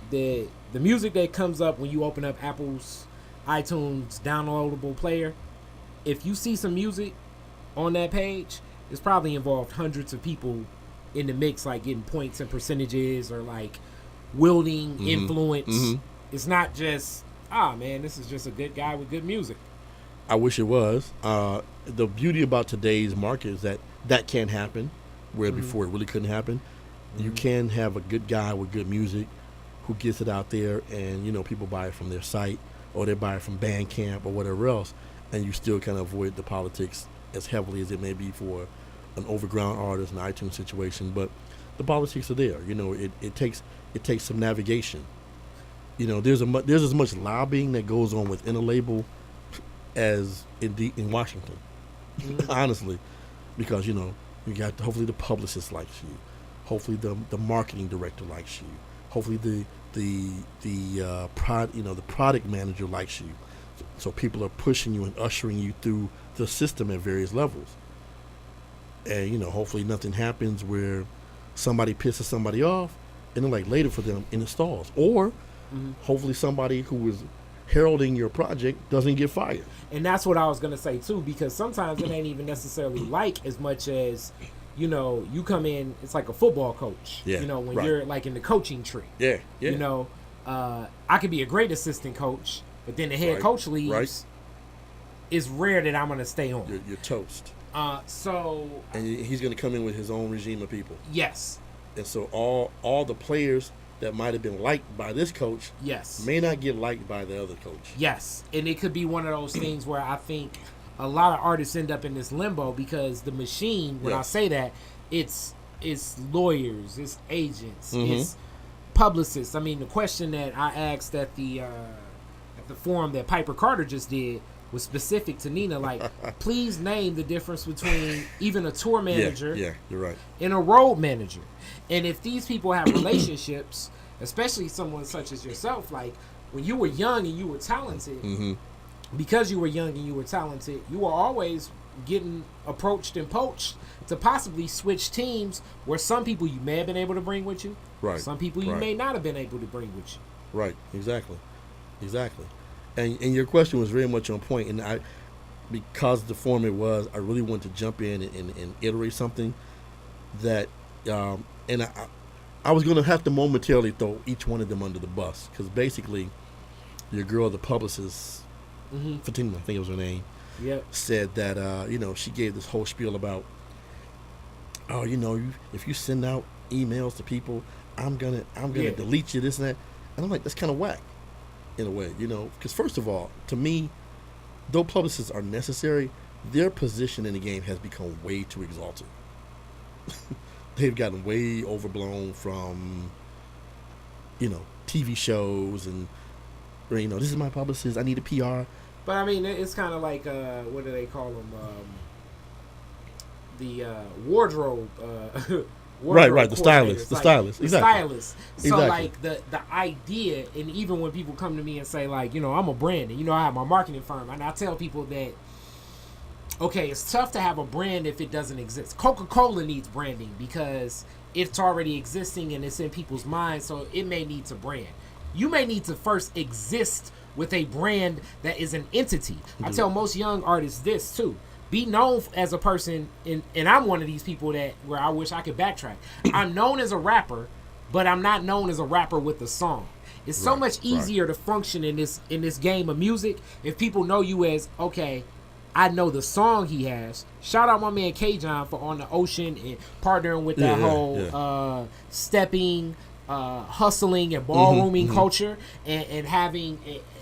that comes up when you open up Apple's iTunes downloadable player, if you see some music on that page, it's probably involved hundreds of people in the mix, like getting points and percentages or like wielding influence. It's not just, man, this is just a good guy with good music. I wish it was. The beauty about today's market is that can happen, where before it really couldn't happen. You can have a good guy with good music who gets it out there, and people buy it from their site, or they buy it from Bandcamp or whatever else, and you still kind of avoid the politics as heavily as it may be for an overground artist, an iTunes situation. But the politics are there. It takes some navigation. There's as much lobbying that goes on within a label as in Washington, honestly, because you got hopefully the publicist likes you, hopefully the marketing director likes you, hopefully the product manager likes you, so people are pushing you and ushering you through the system at various levels, and hopefully nothing happens where somebody pisses somebody off, and then like later for them in the stalls, or hopefully somebody who is heralding your project doesn't get fired. And that's what I was going to say too, because sometimes it ain't even necessarily like as much as you come in, it's like a football coach, when you're like in the coaching tree, I could be a great assistant coach, but then the head coach leaves. It's rare that I'm going to stay on. You're toast. And he's going to come in with his own regime of people. Yes. And so all the players that might have been liked by this coach, may not get liked by the other coach. Yes, and it could be one of those things where I think a lot of artists end up in this limbo because the machine, when I say that, it's lawyers, it's agents, it's publicists. I mean, the question that I asked at the forum that Piper Carter just did was specific to Nina. Like, please name the difference between even a tour manager, you're right, and a road manager. And if these people have relationships, especially someone such as yourself, like when you were young and you were talented, because you were young and you were talented, you were always getting approached and poached to possibly switch teams where some people you may have been able to bring with you, some people you may not have been able to bring with you. Right, exactly. And your question was very much on point, and because the form it was, I really wanted to jump in and iterate something that, and I was going to have to momentarily throw each one of them under the bus, because basically, your girl, the publicist, Fatima, I think it was her name, said that she gave this whole spiel about, if you send out emails to people, I'm gonna delete you, this and that, and I'm like, that's kind of whack. In a way, because first of all, to me, though publicists are necessary, their position in the game has become way too exalted. They've gotten way overblown from, TV shows and, this is my publicist, I need a PR. But I mean, it's kind of like, what do they call them? The wardrobe. Right, the stylist. Exactly. So exactly. like the idea, and even when people come to me and say like, I'm a brand, and I have my marketing firm, and I tell people that, okay, it's tough to have a brand if it doesn't exist. Coca-Cola needs branding because it's already existing and it's in people's minds, so it may need to brand. You may need to first exist with a brand that is an entity. I tell most young artists this too. Be known as a person, and I'm one of these people where I wish I could backtrack. I'm known as a rapper, but I'm not known as a rapper with a song. It's so much easier to function in this game of music if people know you as, okay, I know the song he has. Shout out my man K-John for On the Ocean and partnering with that whole stepping, hustling, and ballrooming culture, and having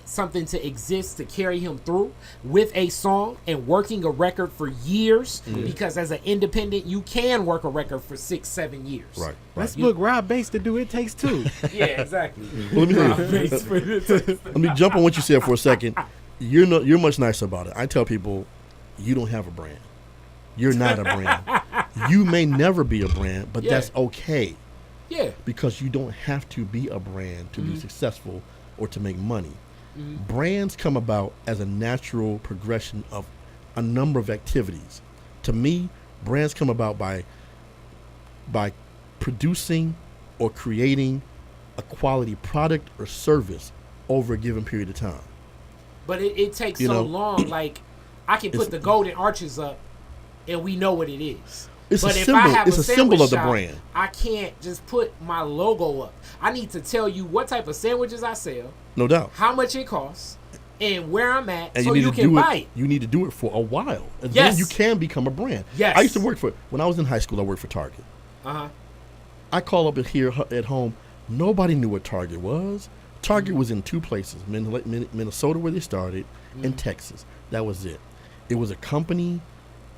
something to exist to carry him through with a song and working a record for years, because as an independent you can work a record for 6-7 years. Let's book Rob Bates to do It Takes Two. Yeah, exactly. Well, let me jump on what you said for a second. You're much nicer about it. I tell people, you don't have a brand. You're not a brand. You may never be a brand, but that's okay. Yeah. Because you don't have to be a brand to be successful or to make money. Brands come about as a natural progression of a number of activities. To me, brands come about by producing or creating a quality product or service over a given period of time. But it takes so long. Like, I can put the golden arches up and we know what it is. It's but a if symbol. I have It's a symbol of the shop, brand. I can't just put my logo up. I need to tell you what type of sandwiches I sell. No doubt. How much it costs. and where I'm at, And so you can do buy it. You need to do it for a while, and Yes. then you can become a brand. Yes. I used to work when I was in high school. I worked for Target. I call up here at home. Nobody knew what Target was. Target was in two places: Minnesota, where they started, and Texas. That was it. It was a company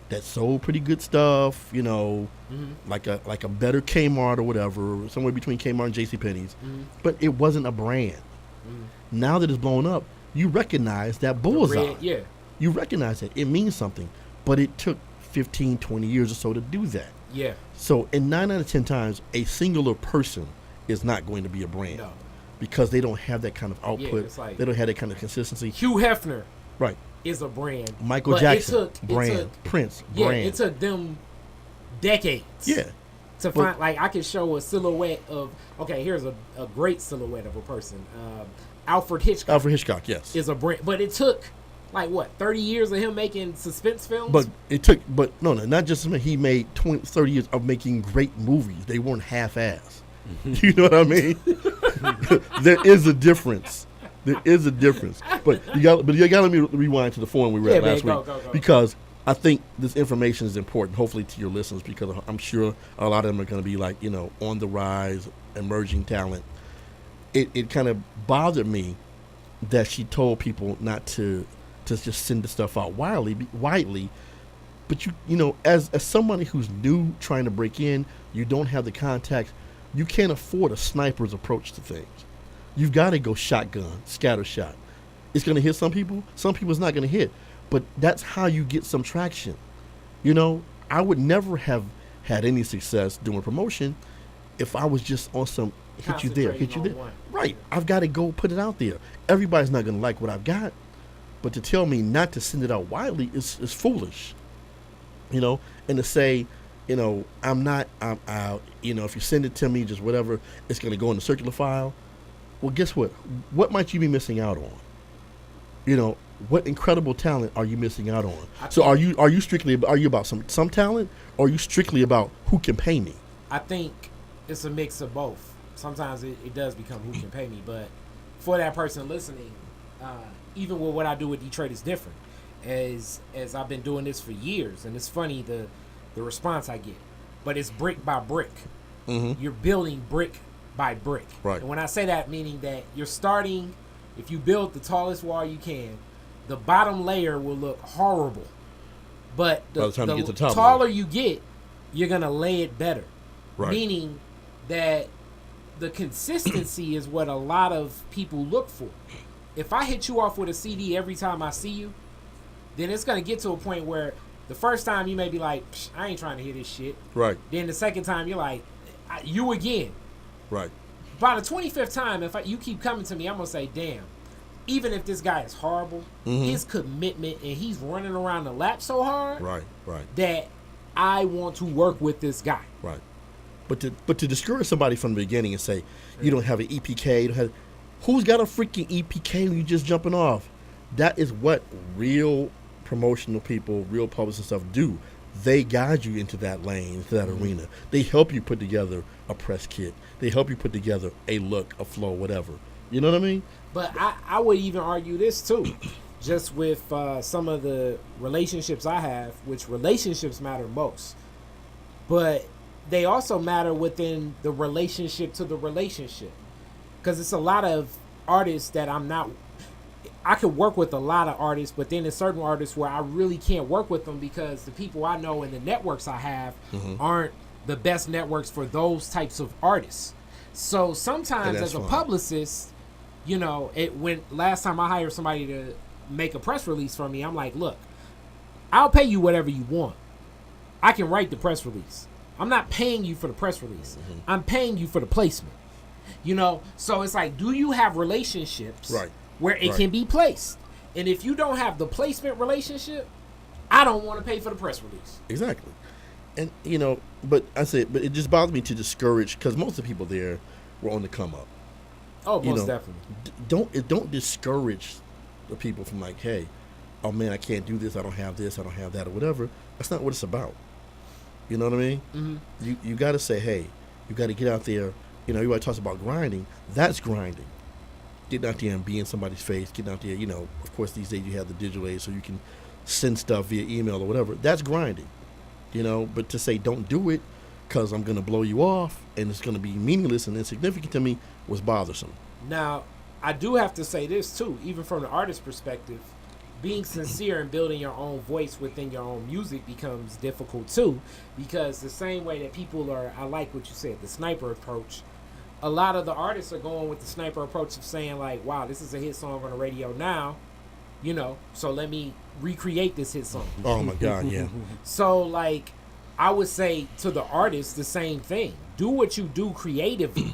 that sold pretty good stuff, like a better Kmart or whatever, somewhere between Kmart and JCPenney's. But it wasn't a brand. Now that it's blown up, you recognize that bullseye. Yeah. You recognize that. It means something. But it took 15, 20 years or so to do that. Yeah. So in 9 out of 10 times, a singular person is not going to be a brand. No. Because they don't have that kind of output. It's like, they don't have that kind of consistency. Hugh Hefner Right. is a brand. Michael But Jackson, brand. Prince, Yeah, brand. it took them decades. Yeah. To find, like, I can show a silhouette of, okay, here's a great silhouette of a person. Alfred Hitchcock. Alfred Hitchcock, yes. Is a brand. But it took, like, what, 30 years of him making suspense films? No, not just him. He made 20, 30 years of making great movies. They weren't half-ass. You know what I mean? There is a difference. There is a difference. But you got to let me rewind to the forum we were at last week. Go. Because I think this information is important, hopefully to your listeners, because I'm sure a lot of them are going to be like, on the rise, emerging talent. It kind of bothered me that she told people not to just send the stuff out widely. But as somebody who's new trying to break in, you don't have the contacts. You can't afford a sniper's approach to things. You've got to go shotgun, scatter shot. It's going to hit some people. Some people it's not going to hit. But that's how you get some traction. I would never have had any success doing promotion if I was just on some hit you there, hit you there. Right. I've got to go put it out there. Everybody's not going to like what I've got. But to tell me not to send it out widely is foolish. And to say, I'm out, if you send it to me, just whatever, it's going to go in the circular file. Well, guess what? What might you be missing out on? What incredible talent are you missing out on? So are you about some talent, or are you strictly about who can pay me? I think it's a mix of both. Sometimes it does become who can pay me, but for that person listening, even with what I do with Detroit is different. As I've been doing this for years, and it's funny the response I get, but it's brick by brick. Mm-hmm. You're building brick by brick. Right. And when I say that, meaning that you're starting, if you build the tallest wall you can, the bottom layer will look horrible. But the taller you get, you're going to lay it better. Right. Meaning that the consistency is what a lot of people look for. If I hit you off with a CD every time I see you, then it's going to get to a point where the first time you may be like, I ain't trying to hear this shit. Right. Then the second time you're like, you again. Right. By the 25th time, if you keep coming to me, I'm going to say, damn, even if this guy is horrible, his commitment and he's running around the lap so hard that I want to work with this guy. Right. But to discourage somebody from the beginning and say, you don't have an EPK, who's got a freaking EPK when you just jumping off? That is what real promotional people, real publicists and stuff do. They guide you into that lane, into that arena. They help you put together a press kit. They help you put together a look, a flow, whatever. You know what I mean? But I would even argue this too. Just with some of the relationships I have, which relationships matter most. But they also matter within the relationship to the relationship. Because it's a lot of artists that I could work with a lot of artists, but then there's certain artists where I really can't work with them because the people I know and the networks I have aren't the best networks for those types of artists. So sometimes as a publicist, when last time I hired somebody to make a press release for me, I'm like, look, I'll pay you whatever you want. I can write the press release. I'm not paying you for the press release. I'm paying you for the placement. So it's like, do you have relationships where it can be placed? And if you don't have the placement relationship, I don't want to pay for the press release. Exactly. And, but it just bothers me to discourage, because most of the people there were on the come up. Oh, most definitely. Don't discourage the people from like, hey, oh man, I can't do this, I don't have this, I don't have that, or whatever. That's not what it's about. You know what I mean? Mm-hmm. You got to say, hey, you got to get out there. Everybody talks about grinding. That's grinding. getting out there and being somebody's face, getting out there, of course these days you have the digital age so you can send stuff via email or whatever. That's grinding, but to say don't do it because I'm going to blow you off and it's going to be meaningless and insignificant to me was bothersome. Now, I do have to say this too, even from the artist perspective, being sincere and building your own voice within your own music becomes difficult too, because the same way that people are, I like what you said, the sniper approach, a lot of the artists are going with the sniper approach of saying like, wow, this is a hit song on the radio now, so let me recreate this hit song. Oh my God, yeah. So like, I would say to the artist the same thing. Do what you do creatively.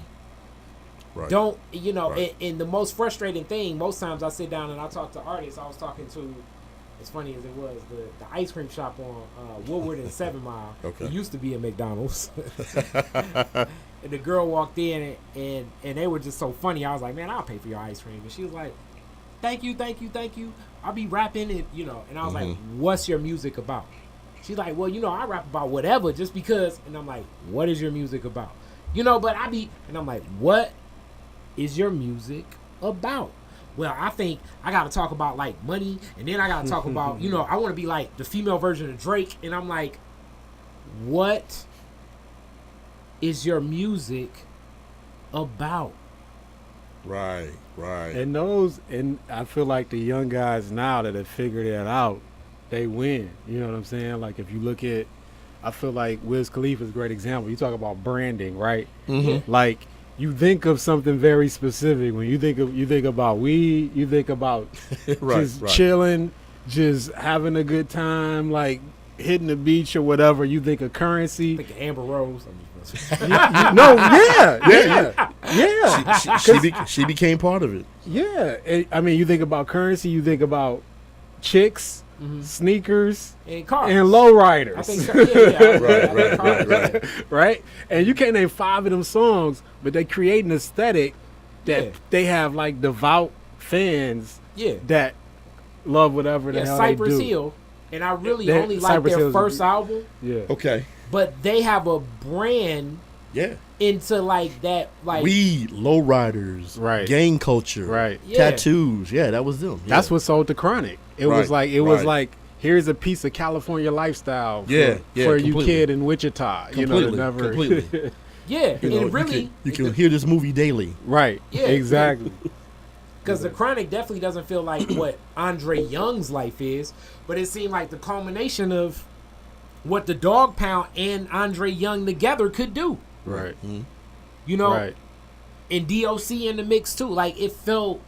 Right. Don't, Right. and the most frustrating thing, most times I sit down and I talk to artists. I was talking to, as funny as it was, the ice cream shop on Woodward and 7 Mile. Okay. It used to be a McDonald's. And the girl walked in and they were just so funny. I was like, man, I'll pay for your ice cream. And she was like, thank you. I'll be rapping it, And I was like, what's your music about? She's like, well, I rap about whatever just because. And I'm like, what is your music about? But and I'm like, what is your music about? Well, I think I got to talk about like money, and then I got to talk about, I want to be like the female version of Drake. And I'm like, what is your music about? Right. And I feel like the young guys now that have figured that out, they win. You know what I'm saying? Like if you look at, I feel like Wiz Khalifa is a great example. You talk about branding, right? Mm-hmm. Like you think of something very specific when you think about weed. You think about just chilling, just having a good time, like hitting the beach or whatever. You think of currency. I think of Amber Rose. She became part of it. Yeah, I mean, you think about currency. You think about chicks, sneakers, and cars, and lowriders. I think so. Right. Right? And you can't name 5 of them songs, but they create an aesthetic that they have like devout fans that love whatever the hell Cypress they do. Hill, and I really only like Cypress their Hill's first album. Yeah. Okay. But they have a brand into like that, like weed, lowriders, right, gang culture, right, tattoos. Yeah, that was them. That's what sold the Chronic. It was like here's a piece of California lifestyle for you kid in Wichita. Completely. Yeah, and really, you can hear this movie daily. Right. Yeah, exactly. Because the Chronic definitely doesn't feel like what Andre Young's life is, but it seemed like the culmination of what the Dog Pound and Andre Young together could do. Right. Mm-hmm. Right. And DOC in the mix too. Like it felt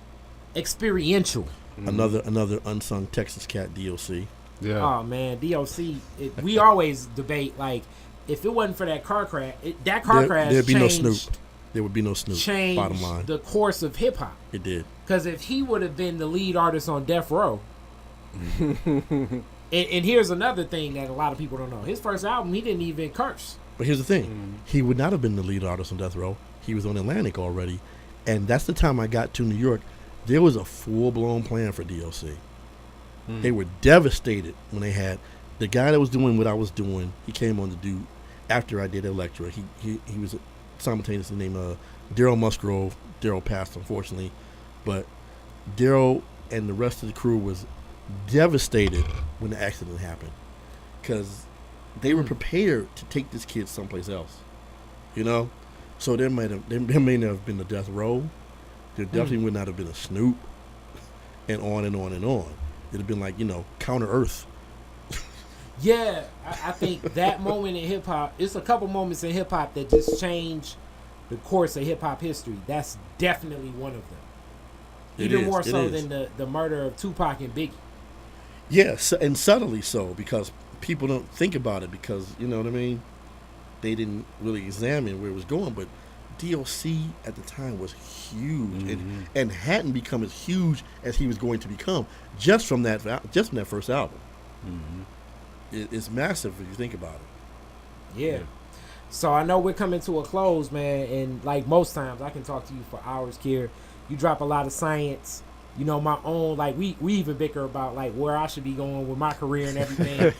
experiential. Another unsung Texas cat, DOC. Yeah. Oh man, DOC. We always debate like if it wasn't for that car crash, there'd be no Snoop. There would be no Snoop. Changed bottom line, the course of hip hop. It did. Because if he would have been the lead artist on Death Row, and here's another thing that a lot of people don't know: his first album, he didn't even curse. But here's the thing: he would not have been the lead artist on Death Row. He was on Atlantic already, and that's the time I got to New York. There was a full-blown plan for DOC. They were devastated when they had the guy that was doing what I was doing. He came on to do after I did Electra. He was simultaneously named Daryl Musgrove. Daryl passed, unfortunately, but Daryl and the rest of the crew was devastated when the accident happened because they were prepared to take this kid someplace else, So there may not have been a Death Row. There definitely would not have been a Snoop, and on and on and on. It'd have been like Counter Earth. Yeah, I think that moment in hip hop, it's a couple moments in hip hop that just changed the course of hip hop history. That's definitely one of them. Even more so than the murder of Tupac and Biggie. Yes, and subtly so, because people don't think about it because, you know what I mean? They didn't really examine where it was going, but DOC at the time was huge and hadn't become as huge as he was going to become just from that first album. It's massive if you think about it. Yeah. So I know we're coming to a close, man, and like most times I can talk to you for hours, Keir. You drop a lot of science my own, like we even bicker about like where I should be going with my career and everything.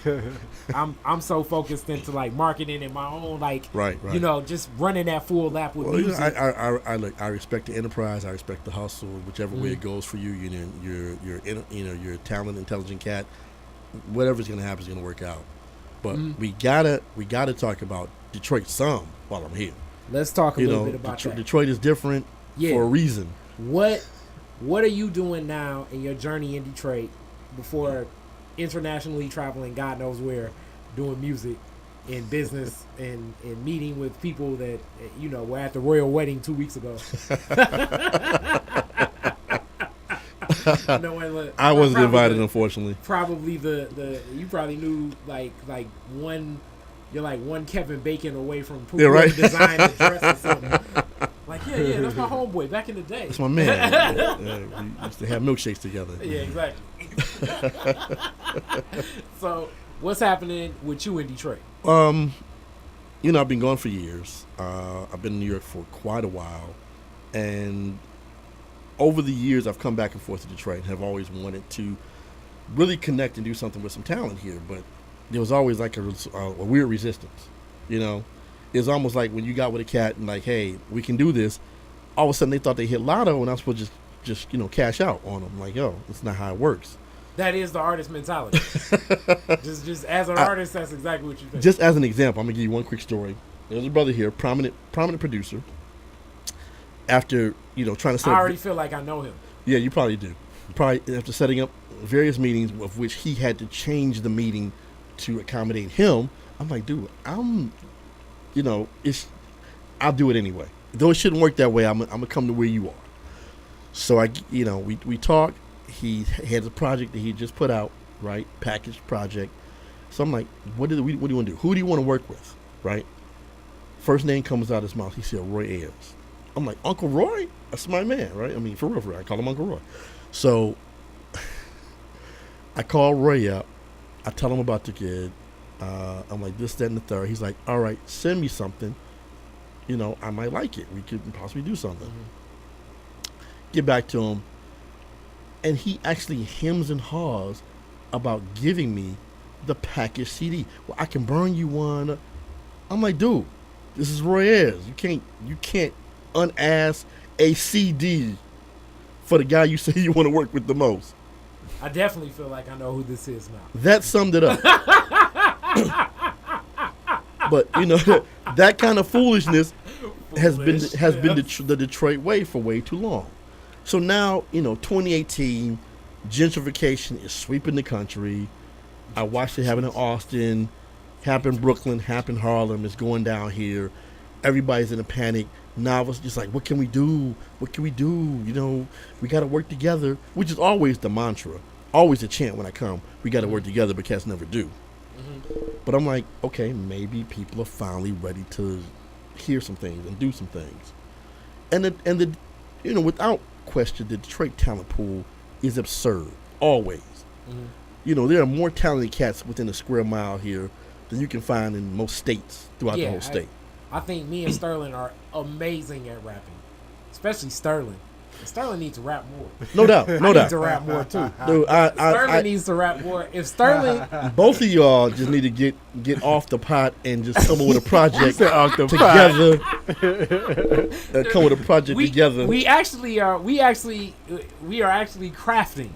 I'm so focused into like marketing and my own like Right. just running that full lap with Well, music. I respect the enterprise. I respect the hustle, whichever way it goes for you. You're a talented, intelligent cat. Whatever's gonna happen is gonna work out. But we gotta talk about Detroit some while I'm here. Let's talk a little bit about that. Detroit is different for a reason. What are you doing now in your journey in Detroit before internationally traveling, God knows where, doing music and business and meeting with people that, were at the royal wedding 2 weeks ago? I wasn't invited, unfortunately. Probably you probably knew like one, you're like one Kevin Bacon away from design and dress or something. Like, yeah, that's my homeboy back in the day. That's my man. We used to have milkshakes together. Yeah, exactly. So, what's happening with you in Detroit? I've been gone for years. I've been in New York for quite a while. And over the years, I've come back and forth to Detroit and have always wanted to really connect and do something with some talent here. But there was always like a weird resistance, It's almost like when you got with a cat and like, hey, we can do this. All of a sudden, they thought they hit lotto, and I'm supposed to just cash out on them. Like, yo, that's not how it works. That is the artist mentality. just as an artist, that's exactly what you think. Just as an example, I'm gonna give you one quick story. There's a brother here, prominent producer. After trying to set I already feel like I know him. Yeah, you probably do. Probably after setting up various meetings, of which he had to change the meeting to accommodate him. I'm like, dude, I'll do it anyway. Though it shouldn't work that way, I'm gonna come to where you are. So we talk. He had a project that he just put out, right? Packaged project. So I'm like, what do you want to do? Who do you want to work with, right? First name comes out of his mouth. He said Roy Ayers. I'm like, Uncle Roy? That's my man, right? I mean, for real. I call him Uncle Roy. So I call Roy up. I tell him about the kid. I'm like, this, that, and the third. He's like, all right, send me something. I might like it. We could possibly do something. Get back to him. And he actually hems and haws about giving me the packaged CD. Well, I can burn you one. I'm like, dude, this is Roy Ayers. You can't unask a CD for the guy you say you want to work with the most. I definitely feel like I know who this is now. That summed it up. But that kind of foolishness has been the Detroit way for way too long. So now 2018, gentrification is sweeping the country. I watched it happen in Austin, happen in Brooklyn, happen in Harlem. It's going down here. Everybody's in a panic. Now it's just like, what can we do? What can we do? We got to work together, which is always the mantra, always a chant when I come. We got to work together, but cats never do. But I'm like, okay, maybe people are finally ready to hear some things and do some things. And without question, the Detroit talent pool is absurd, always. There are more talented cats within a square mile here than you can find in most states throughout the whole state. I think me and Sterling are amazing at rapping, especially Sterling. Sterling needs to rap more. No doubt. I need to rap more too. Dude, Sterling needs to rap more. If Sterling, both of y'all just need to get off the pot and just come up with a project off the together. Come with a project together. We are actually crafting.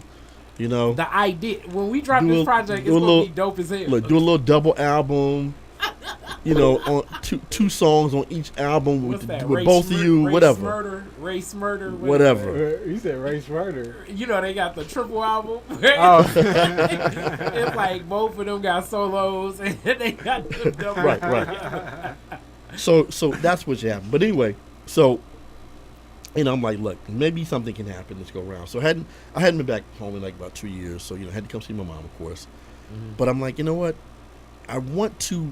The idea when we drop this project, it's gonna be dope as hell. Look, do a little double album. On two songs on each album with both of you, whatever. Race murder, whatever. You said race murder. They got the triple album. Oh. It's like both of them got solos and they got the double. Right. So that's what happened. But anyway, so I'm like, look, maybe something can happen. Let's go around. So I hadn't been back home in like about 2 years. So I had to come see my mom, of course. But I'm like, you know what? I want to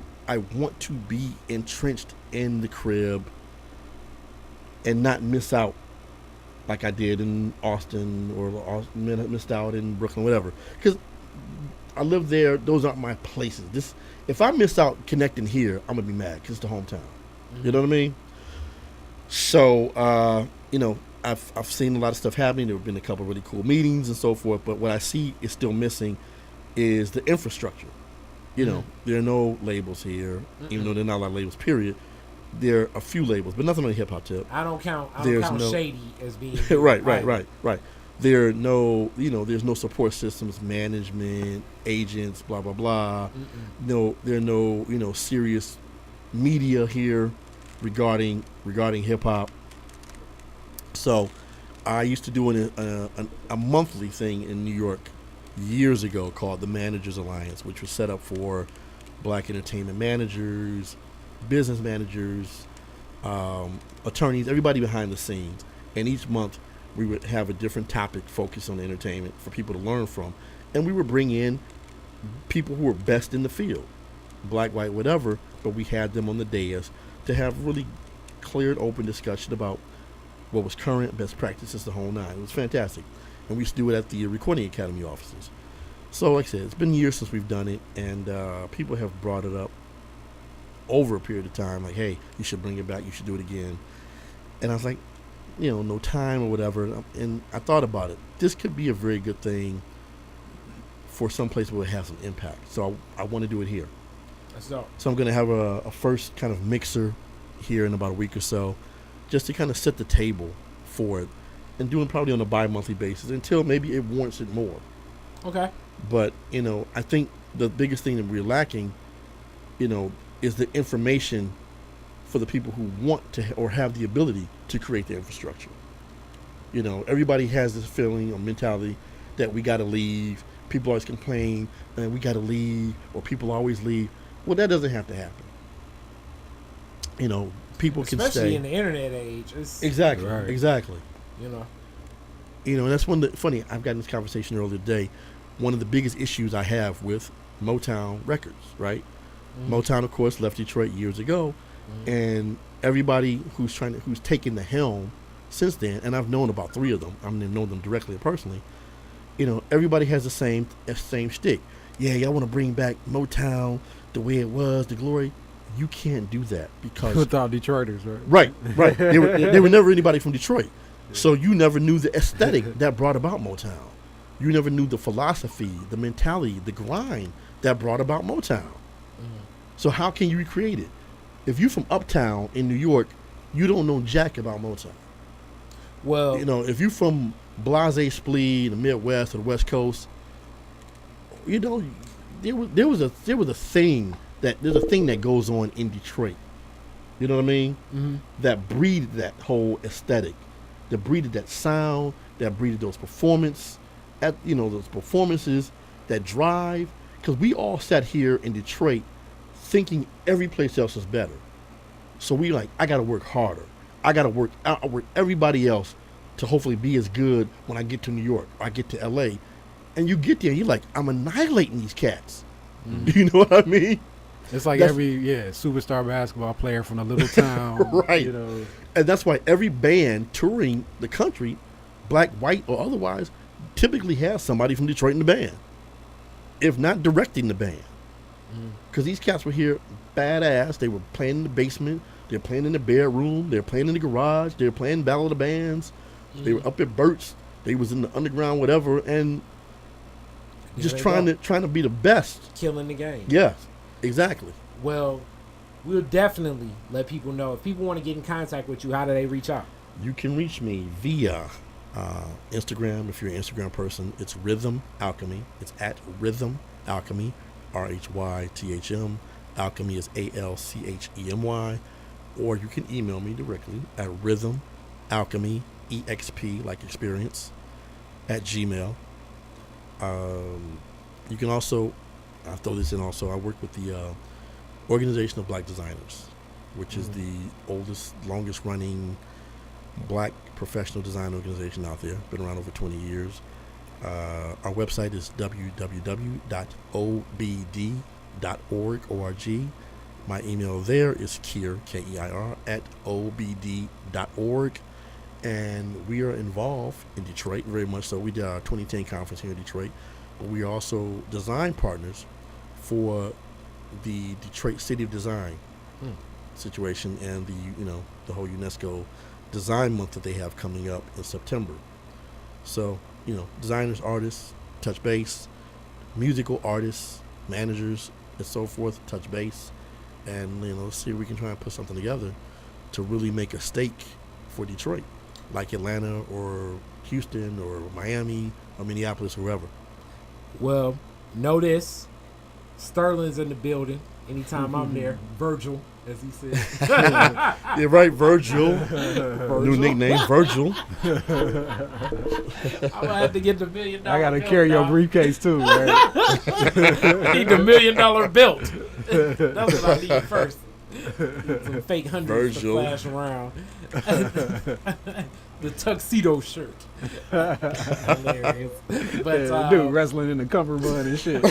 be entrenched in the crib and not miss out like I did in Austin or missed out in Brooklyn, whatever. Because I live there. Those aren't my places. If I miss out connecting here, I'm going to be mad because it's the hometown. You know what I mean? So, I've seen a lot of stuff happening. There have been a couple of really cool meetings and so forth. But what I see is still missing is the infrastructure. You know, there are no labels here, even though there are not a lot of labels. Period. There are a few labels, but nothing on the hip hop tip. I don't count no, Shady as being right. There are no, there's no support systems, management, agents, blah blah blah. No, there are no, serious media here regarding hip hop. So, I used to do a monthly thing in New York years ago called the Managers Alliance, which was set up for black entertainment managers, business managers, attorneys, everybody behind the scenes. And each month we would have a different topic focused on entertainment for people to learn from. And we would bring in people who were best in the field, black, white, whatever, but we had them on the dais to have really clear and open discussion about what was current, best practices, the whole nine. It was fantastic. And we used to do it at the Recording Academy offices. So like I said, it's been years since we've done it, and people have brought it up over a period of time, like, hey, you should bring it back, you should do it again. And I was like, no time or whatever. And I thought about it. This could be a very good thing for some place where it has some impact. So I want to do it here. That's dope. So I'm going to have a first kind of mixer here in about a week or so, just to kind of set the table for it, and doing probably on a bi-monthly basis until maybe it warrants it more. Okay. But, I think the biggest thing that we're lacking, is the information for the people who want to or have the ability to create the infrastructure. Everybody has this feeling or mentality that we got to leave. People always complain, and we got to leave, or people always leave. Well, that doesn't have to happen. People can stay. Especially in the internet age. Exactly. Right. Exactly. And that's funny. I've gotten this conversation earlier today. One of the biggest issues I have with Motown Records, right? Motown, of course, left Detroit years ago, and everybody who's taken the helm since then, and I've known about 3 of them. I know them directly and personally. Everybody has the same shtick. Yeah, y'all want to bring back Motown the way it was, the glory. You can't do that because without Detroiters, right? Right. They were never anybody from Detroit, so you never knew the aesthetic that brought about Motown. You never knew the philosophy, the mentality, the grind that brought about Motown. So how can you recreate it? If you're from uptown in New York, you don't know jack about Motown. Well, if you're from Blase Splee, the Midwest or the West Coast, there was a thing that goes on in Detroit. You know what I mean? That breeded that whole aesthetic, that breeded that sound, that breeded those performances, that drive. Because we all sat here in Detroit thinking every place else is better. So we I got to work harder. I got to outwork everybody else to hopefully be as good when I get to New York or I get to L.A. And you get there and you're like, I'm annihilating these cats. You know what I mean? It's like every superstar basketball player from a little town. Right. And that's why every band touring the country, black, white, or otherwise, typically has somebody from Detroit in the band, if not directing the band. Because these cats were here badass. They were playing in the basement. They were playing in the bedroom. They were playing in the garage. They were playing Battle of the Bands. They were up at Burt's. They was in the underground, whatever, and just trying to be the best. Killing the game. Yes, exactly. Well, we'll definitely let people know. If people want to get in contact with you, how do they reach out? You can reach me via Instagram. If you're an Instagram person, it's Rhythm Alchemy. It's at Rhythm Alchemy, RHYTHM. Alchemy is ALCHEMY. Or you can email me directly at Rhythm Alchemy, EXP, like experience, at Gmail. You can also, I'll throw this in also, I work with the Organization of Black Designers, which is the oldest, longest running black professional design organization out there. Been around over 20 years. Our website is www.obd.org. My email there is Keir, Keir, at obd.org. And we are involved in Detroit, very much so. We did our 2010 conference here in Detroit. But we are also design partners for the Detroit City of Design situation and the whole UNESCO design month that they have coming up in September. So, designers, artists, touch base, musical artists, managers, and so forth, touch base. And, let's see if we can try and put something together to really make a stake for Detroit, like Atlanta or Houston or Miami or Minneapolis, or wherever. Well, know this. Sterling's in the building. Anytime I'm there, Virgil, as he said. Yeah, right, Virgil. New nickname, Virgil. I'm gonna have to get the $1 million. I gotta carry your briefcase too, man. I need the $1 million belt. That's what I need first. Some fake hundreds Virgil. to flash around. The tuxedo shirt. Hilarious. But Dude wrestling in the cummerbund and shit.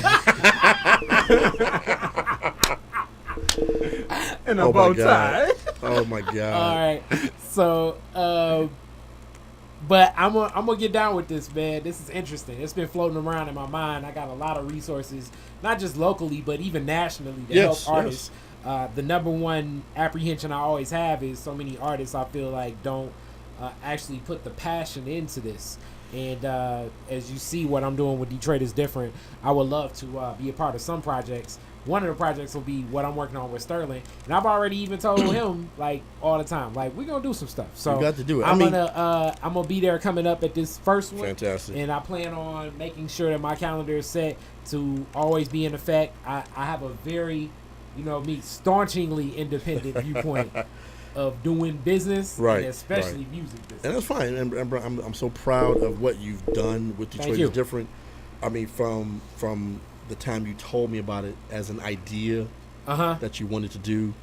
And a Oh, bow my tie. God. Oh my God. all right. So, but I'm gonna get down with this, man. This is interesting. It's been floating around in my mind. I got a lot of resources, not just locally, but even nationally, to help artists. The number one apprehension I always have is so many artists I feel like don't actually put the passion into this. And as you see, what I'm doing with Detroit is different. I would love to be a part of some projects. One of the projects will be what I'm working on with Sterling, and I've already even told him like all the time, like we're gonna do some stuff. So You got to do it. I'm gonna be there coming up at this first one. Fantastic. And I plan on making sure that my calendar is set to always be in effect. I have a very, staunchingly independent viewpoint of doing business, Right, and especially right. music business. And that's fine. And I'm so proud of what you've done with Detroit. Thank you. It's different. I mean, from the time you told me about it as an idea that you wanted to do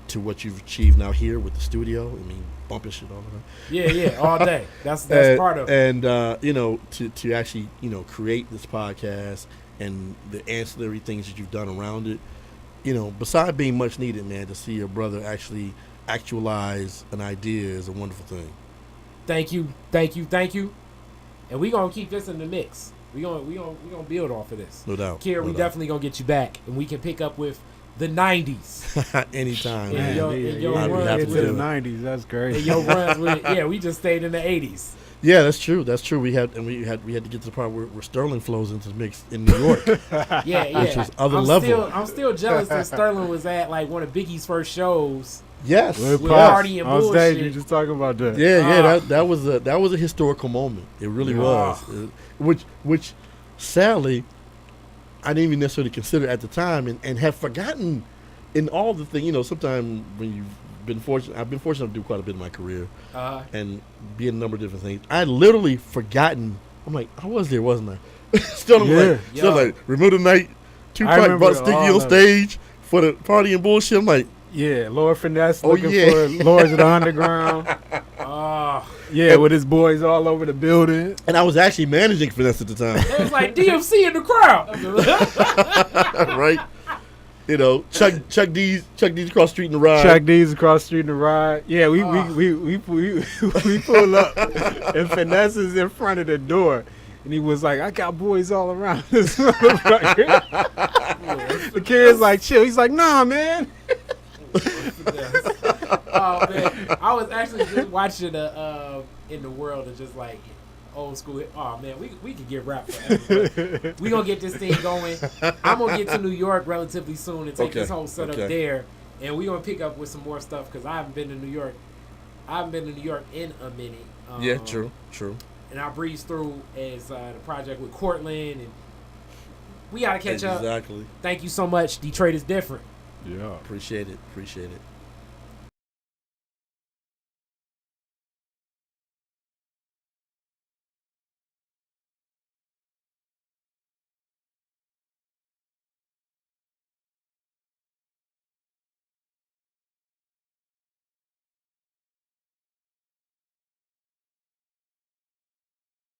to what you've achieved now here with the studio. I mean, bumping shit all the time. Yeah, all day. That's part of it. And to actually create this podcast and the ancillary things that you've done around it. Beside being much needed, man, to see your brother actually actualize an idea is a wonderful thing. Thank you. And we're gonna keep this in the mix. We gonna build off of this. No doubt. Keir, we definitely gonna get you back, and we can pick up with the 90s. Anytime, Yeah, man. your I'd be runs happy Into to the do it. 90s, that's great. and your runs with, we just stayed in the 80s. Yeah, that's true. We had to get to the part where Sterling flows into the mix in New York. Yeah. Which is other level. I'm still jealous that Sterling was at like one of Biggie's first shows. Yes. With With Pops Party and on stage, bullshit. you just talking about that. Yeah. That was a historical moment. It really was. Which sadly I didn't even necessarily consider at the time, and have forgotten in all the things. Sometimes when you've been fortunate, I've been fortunate to do quite a bit in my career and be in a number of different things. I had literally forgotten. I'm like, I was there, wasn't I? Still like, remember the night Tupac remember brought Sticky all on of stage for the Party and bullshit. I'm like, Yeah, Lord Finesse Oh, looking yeah. for Lords of the Underground. Yeah, with his boys all over the building. and I was actually managing Finesse at the time. It was like DMC in the crowd. Right? Chuck D's across the street in the ride. Chuck D's across the street in the ride. Yeah, we pull up and Finesse is in front of the door. And he was like, I got boys all around this motherfucker. The kid's like, chill. He's like, nah, man. Oh man, I was actually just watching In the World of just like old school. Oh man, we could get rap forever. We gonna get this thing going. I'm gonna get to New York relatively soon and take this whole setup there, and we gonna pick up with some more stuff because I haven't been to New York. I haven't been to New York in a minute. Yeah, true. And I breezed through as the project with Cortland, and we gotta catch up. Exactly. Thank you so much. Detroit is different. Yeah. Appreciate it.